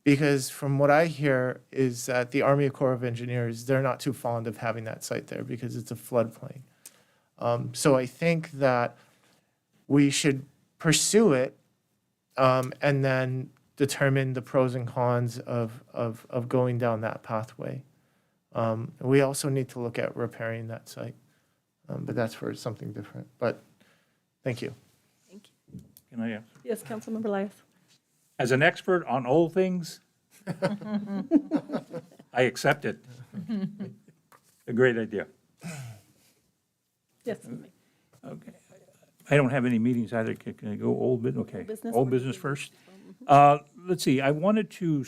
Because from what I hear is that the Army Corps of Engineers, they're not too fond of having that site there because it's a floodplain. So I think that we should pursue it and then determine the pros and cons of going down that pathway. We also need to look at repairing that site, but that's for something different. But thank you. Thank you. Can I answer? Yes, Councilmember Elias. As an expert on old things, I accept it. A great idea. Yes. Okay. I don't have any meetings either. Can I go old business? Okay. business Old or- business first. Let's see, I wanted to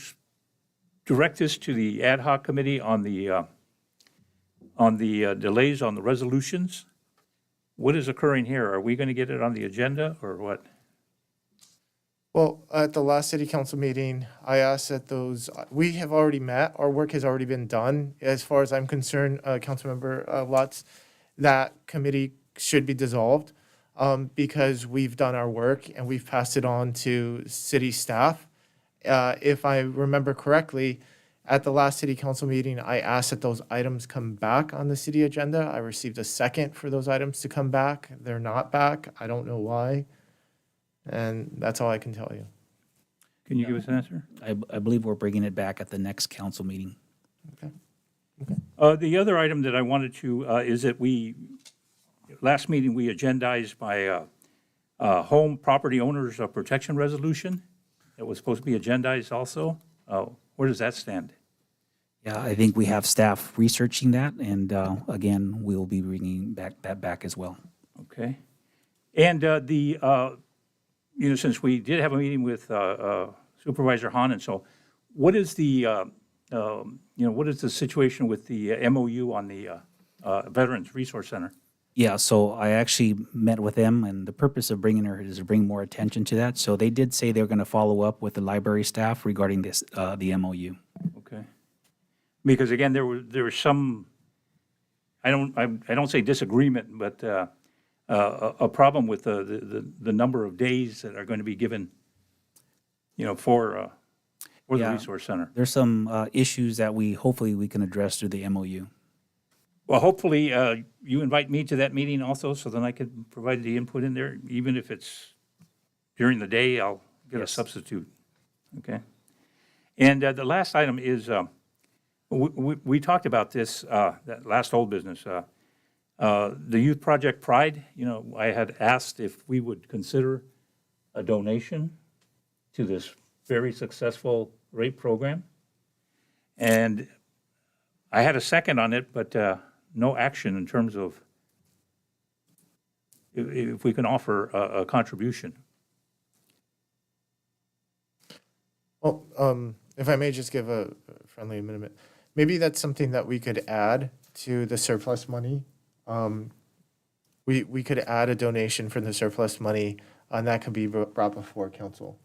direct this to the ad hoc committee on the delays on the resolutions. What is occurring here? Are we going to get it on the agenda or what? Well, at the last city council meeting, I asked that we have already met, our work has already been done. As far as I'm concerned, Councilmember Lutz, that committee should be dissolved because we've done our work and we've passed it on to city staff. If I remember correctly, at the last city council meeting, I asked that those items come back on the city agenda. I received a second for those items to come back. They're not back. I don't know why. And that's all I can tell you. Can you give us an answer? I believe we're bringing it back at the next council meeting. The other item that I wanted to, is that last meeting, we agendized by home property owners protection resolution. That was supposed to be agendized also. Where does that stand? Yeah, I think we have staff researching that, and again, we'll be bringing that back as well. Okay. And since we did have a meeting with Supervisor Hahn, and so, what is the situation with the MOU on the Veterans Resource Center? Yeah, so I actually met with them, and the purpose of bringing her is to bring more attention to that. So they did say they're going to follow up with the library staff regarding this, the MOU. Okay. Because again, there was some, I don't say disagreement, but a problem with the number of days that are going to be given, for the Yeah. resource center. There's some issues that hopefully we can address through the MOU. Well, hopefully, you invite me to that meeting also, so then I can provide the input in there. Even if it's during the day, I'll get a substitute, okay? And the last item is, we talked about this, that last old business, the Youth Project Pride. I had asked if we would consider a donation to this very successful rape program. And I had a second on it, but no action in terms of if we can offer a contribution. Well, if I may just give a friendly amendment, maybe that's something that we could add to the surplus money. We could add a donation for the surplus money, and that could be brought before council.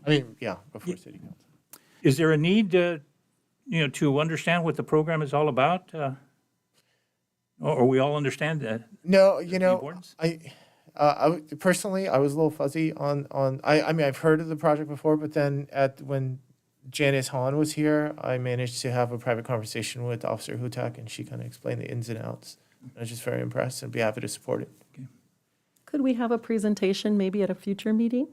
Before city council. Is there a need to understand what the program is all about? Or we all understand that? No, I personally, I was a little fuzzy on. I've heard of the project before, but then when Janice Hahn was here, I managed to have a private conversation with Officer Hutak, and she kind of explained the ins and outs. I was just very impressed and be happy to support it. Could we have a presentation maybe at a future meeting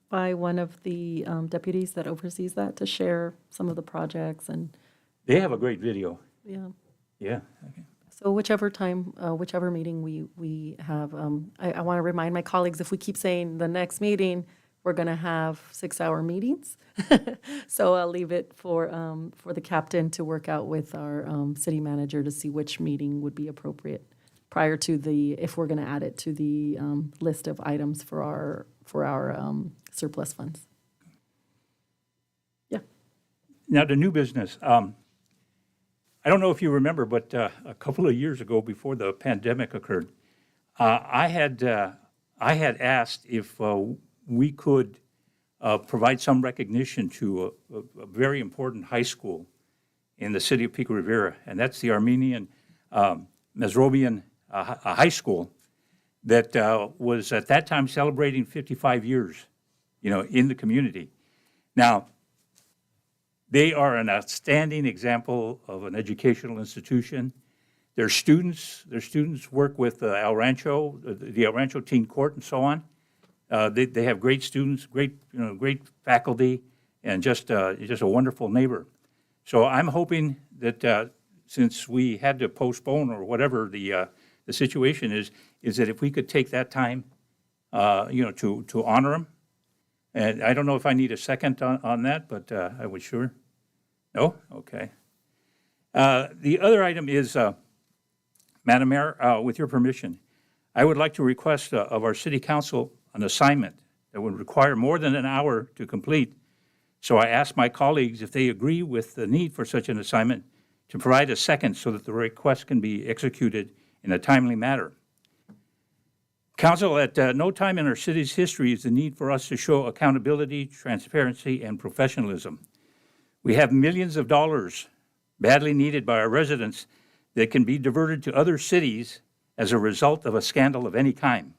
by one of the deputies that oversees that to share some of the projects and? They have a great video. Yeah. Yeah. Okay. So whichever time, whichever meeting we have, I want to remind my colleagues, if we keep saying the next meeting, we're going to have 6-hour meetings. So I'll leave it for the captain to work out with our city manager to see which meeting would be appropriate prior to if we're going to add it to the list of items for our surplus funds. Yeah. Now, the new business. I don't know if you remember, but a couple of years ago, before the pandemic occurred, I had asked if we could provide some recognition to a very important high school in the city of Pico Rivera, and that's the Armenian Mesrobian High School that was at that time celebrating 55 years, in the community. Now, they are an outstanding example of an educational institution. Their students work with El Rancho, the El Rancho Teen Court, and so on. They have great students, great faculty, and just a wonderful neighbor. So I'm hoping that since we had to postpone or whatever the situation is that if we could take that time, to honor them. And I don't know if I need a second on that, but I would sure. No? Okay. The other item is, Madam Mayor, with your permission, I would like to request of our city council an assignment that would require more than an hour to complete. So I asked my colleagues if they agree with the need for such an assignment to provide a second so that the request can be executed in a timely manner. Council, at no time in our city's history is the need for us to show accountability, transparency, and professionalism. We have millions of dollars badly needed by our residents that can be diverted to other cities as a result of a scandal of any kind.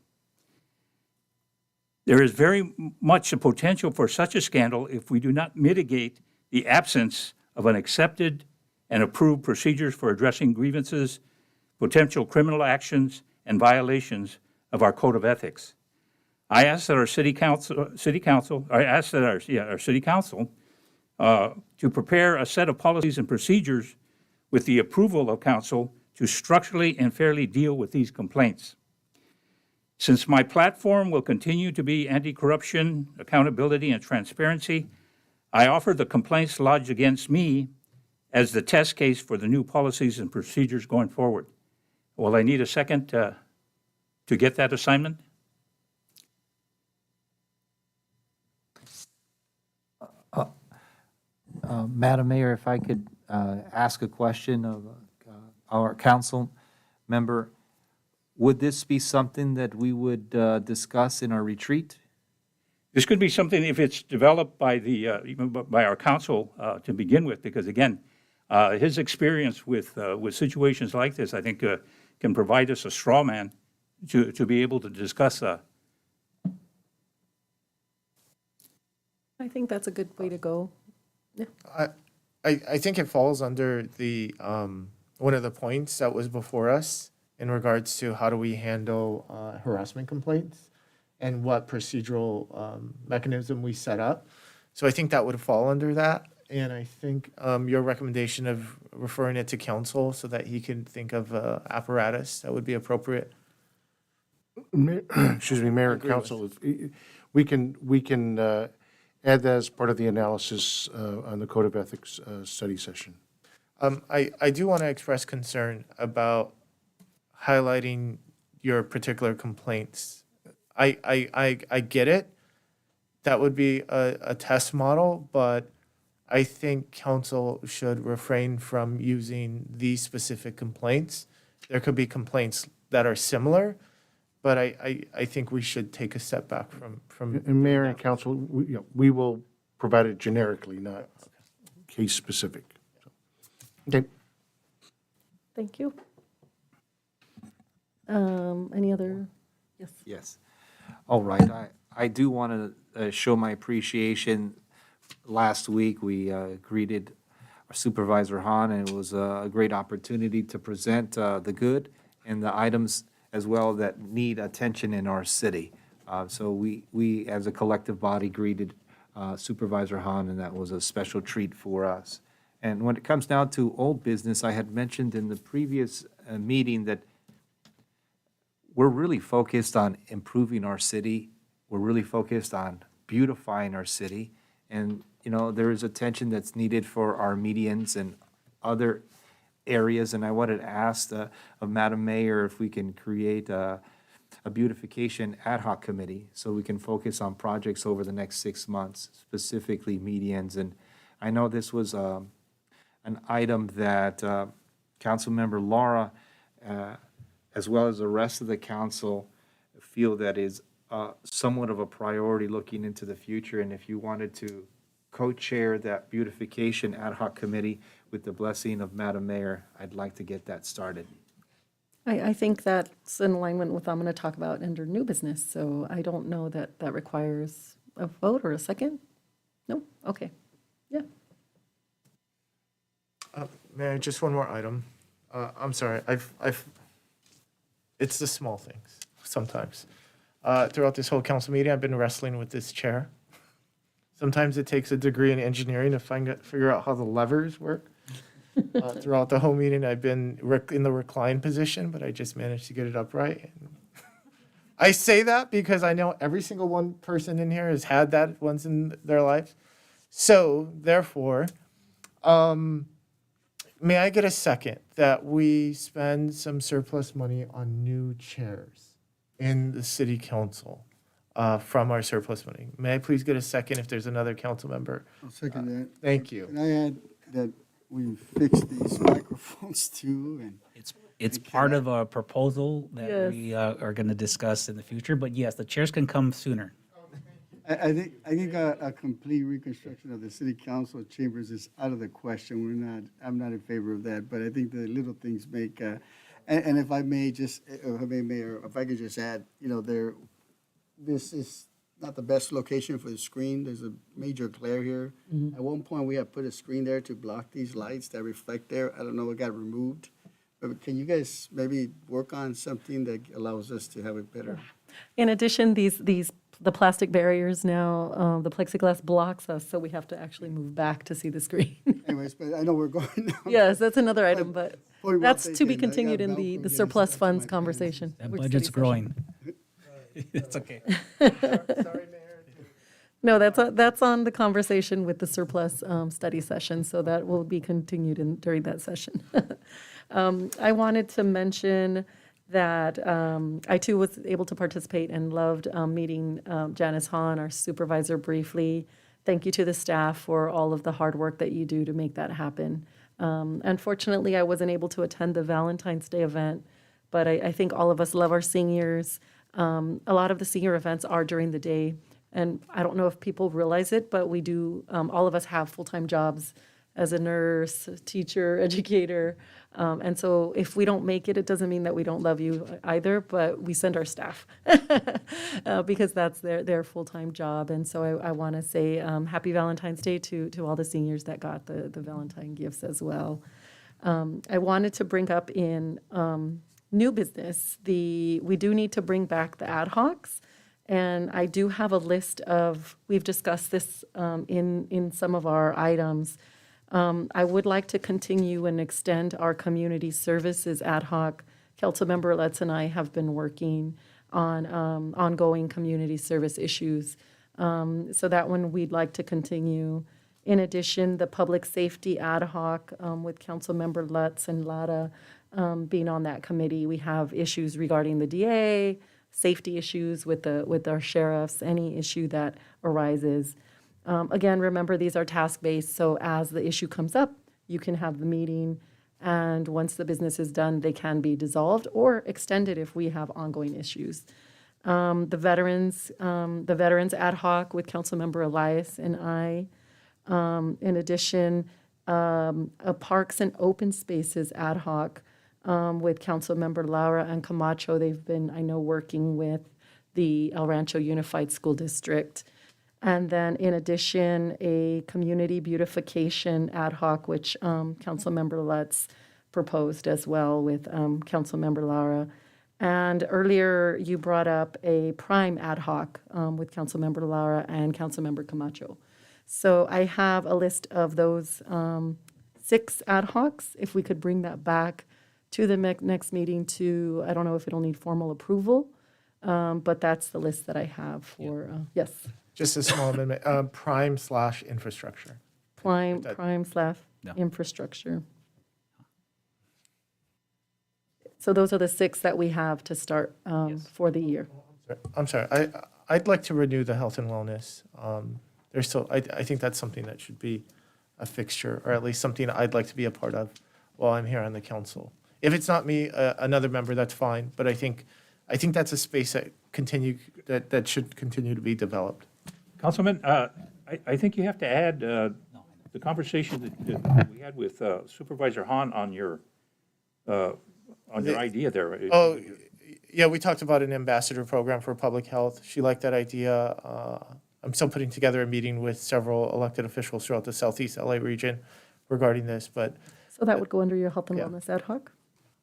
There is very much a potential for such a scandal if we do not mitigate the absence of an accepted and approved procedures for addressing grievances, potential criminal actions, and violations of our code of ethics. I ask that our city council to prepare a set of policies and procedures with the approval of council to structurally and fairly deal with these complaints. Since my platform will continue to be anti-corruption, accountability, and transparency, I offer the complaints lodged against me as the test case for the new policies and procedures going forward. Will I need a second to get that assignment? Madam Mayor, if I could ask a question of our council member, would this be something that we would discuss in our retreat? This could be something if it's developed by by our council to begin with, because again, his experience with situations like this, I think, can provide us a straw man to be able to discuss. I think that's a good way to go. Yeah. I think it falls under the one of the points that was before us in regards to how do we handle harassment complaints and what procedural mechanism we set up. So I think that would fall under that. And I think your recommendation of referring it to council so that he can think of apparatus that would be appropriate. Excuse me, Mayor and Council, if we can add that as part of the analysis on the Code of Ethics study session. I do want to express concern about highlighting your particular complaints. I get it. That would be a test model, but I think council should refrain from using these specific complaints. There could be complaints that are similar, but I think we should take a step back from. And Mayor and Council, we will provide it generically, not case specific. Okay. Thank you. Any other? Yes. Yes. All right. I do want to show my appreciation. Last week, we greeted our Supervisor Hahn, and it was a great opportunity to present the good and the items as well that need attention in our city. So we, as a collective body, greeted Supervisor Hahn, and that was a special treat for us. And when it comes down to old business, I had mentioned in the previous meeting that we're really focused on improving our city. We're really focused on beautifying our city. And, you know, there is attention that's needed for our medians and other areas. And I wanted to ask of Madam Mayor if we can create a beautification ad hoc committee so we can focus on projects over the next 6 months, specifically medians. And I know this was an item that Councilmember Laura, as well as the rest of the council, feel that is somewhat of a priority looking into the future. And if you wanted to co-chair that beautification ad hoc committee with the blessing of Madam Mayor, I'd like to get that started. I think that's in alignment with what I'm going to talk about under new business, so I don't know that that requires a vote or a second? No? Okay. Yeah. Mayor, just one more item. I'm sorry, it's the small things sometimes. Throughout this whole council meeting, I've been wrestling with this chair. Sometimes it takes a degree in engineering to figure out how the levers work. Throughout the whole meeting, I've been in the recline position, but I just managed to get it upright. I say that because I know every single one person in here has had that once in their life. So therefore, may I get a second that we spend some surplus money on new chairs in the city council from our surplus money? May I please get a second if there's another council member? I'll second that. Thank you. Can I add that we fixed these microphones too, and It's part of a proposal that Yes. we are going to discuss in the future, but yes, the chairs can come sooner. I think a complete reconstruction of the city council chambers is out of the question. I'm not in favor of that, but I think the little things make, and if I may just, Mayor, if I could just add, you know, this is not the best location for the screen. There's a major glare here. At one point, we had put a screen there to block these lights that reflect there. I don't know what got removed. But can you guys maybe work on something that allows us to have it better? In addition, the plastic barriers now, the plexiglass blocks us, so we have to actually move back to see the screen. Anyways, but I know we're going now. Yes, that's another item, but Point well that's to be taken. I got continued in balcony the and surplus stuff in funds my conversation. That Work budget's study session. growing. It's okay. Sorry, Mayor. No, that's on the conversation with the surplus study session, so that will be continued during that session. I wanted to mention that I too was able to participate and loved meeting Janice Hahn, our supervisor, briefly. Thank you to the staff for all of the hard work that you do to make that happen. Unfortunately, I wasn't able to attend the Valentine's Day event, but I think all of us love our seniors. A lot of the senior events are during the day, and I don't know if people realize it, but we do, all of us have full-time jobs as a nurse, teacher, educator. And so if we don't make it, it doesn't mean that we don't love you either, but we send our staff because that's their full-time job. And so I want to say happy Valentine's Day to all the seniors that got the Valentine gifts as well. I wanted to bring up in new business, we do need to bring back the ad hocs. And I do have a list of, we've discussed this in some of our items. I would like to continue and extend our community services ad hoc. Councilmember Letts and I have been working on ongoing community service issues. So that one we'd like to continue. In addition, the public safety ad hoc with Councilmember Letts and Lara being on that committee. We have issues regarding the DA, safety issues with our sheriffs, any issue that arises. Again, remember, these are task-based, so as the issue comes up, you can have the meeting, and once the business is done, they can be dissolved or extended if we have ongoing issues. The veterans ad hoc with Councilmember Elias and I. In addition, a parks and open spaces ad hoc with Councilmember Laura and Camacho. They've been, I know, working with the El Rancho Unified School District. And then in addition, a community beautification ad hoc, which Councilmember Letts proposed as well with Councilmember Laura. And earlier you brought up a prime ad hoc with Councilmember Laura and Councilmember Camacho. So I have a list of those 6 ad hocs. If we could bring that back to the next meeting to, I don't know if it'll need formal approval, but that's the list that I have for, yes. Just a small amendment, prime/infrastructure. Prime/infrastructure. So those are the 6 that we have to start for the year. I'm sorry, I'd like to renew the health and wellness. There's still, I think that's something that should be a fixture, or at least something I'd like to be a part of while I'm here on the council. If it's not me, another member, that's fine, but I think that's a space that should continue to be developed. Councilman, I think you have to add the conversation that we had with Supervisor Hahn on your idea there. Oh, yeah, we talked about an ambassador program for public health. She liked that idea. I'm still putting together a meeting with several elected officials throughout the Southeast LA region regarding this, but. So that would go under your health and wellness ad hoc?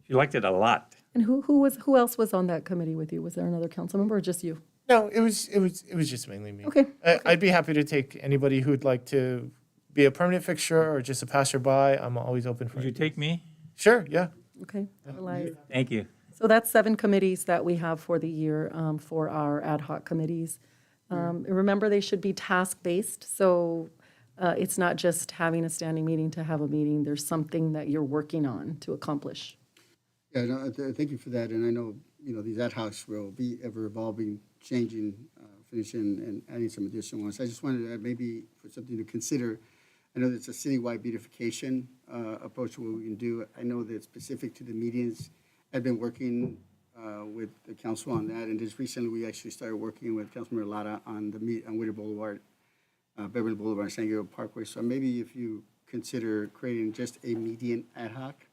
She liked it a lot. And who else was on that committee with you? Was there another council member or just you? No, it was just mainly me. Okay. I'd be happy to take anybody who'd like to be a permanent fixture or just a passerby. I'm always open for Would you it. take me? Sure, yeah. Okay. Thank you. So that's 7 committees that we have for the year for our ad hoc committees. Remember, they should be task-based, so it's not just having a standing meeting to have a meeting. There's something that you're working on to accomplish. Yeah, no, thank you for that. And I know, these ad hocs will be ever evolving, changing, finishing, and adding some additional ones. I just wanted to maybe for something to consider. I know there's a citywide beautification approach to what we can do. I know that specific to the medians, I've been working with the council on that. And just recently, we actually started working with Councilmember Lara on Whittier Boulevard, Beverly Boulevard, and San Diego Parkway. So maybe if you consider creating just a median ad hoc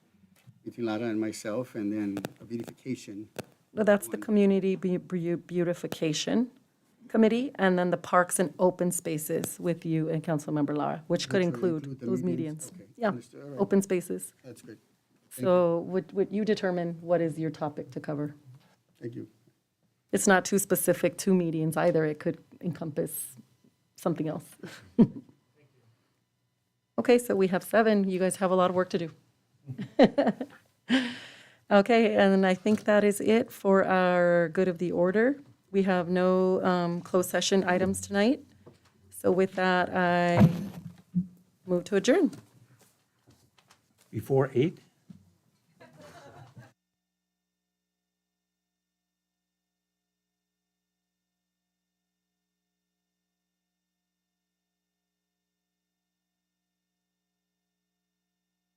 between Lara and myself, and then a beautification. Well, that's the Community Beautification Committee, and then the Parks and Open Spaces with you and Councilmember Lara, which could Which would include include the those medians? medians. Okay, Yeah, understood. All right. open spaces. That's good. So would you determine what is your topic to cover? Thank you. It's not too specific to medians either. It could encompass something else. Okay, so we have 7. You guys have a lot of work to do. Okay, and I think that is it for our good of the order. We have no closed session items tonight. So with that, I move to adjourn. Before 8?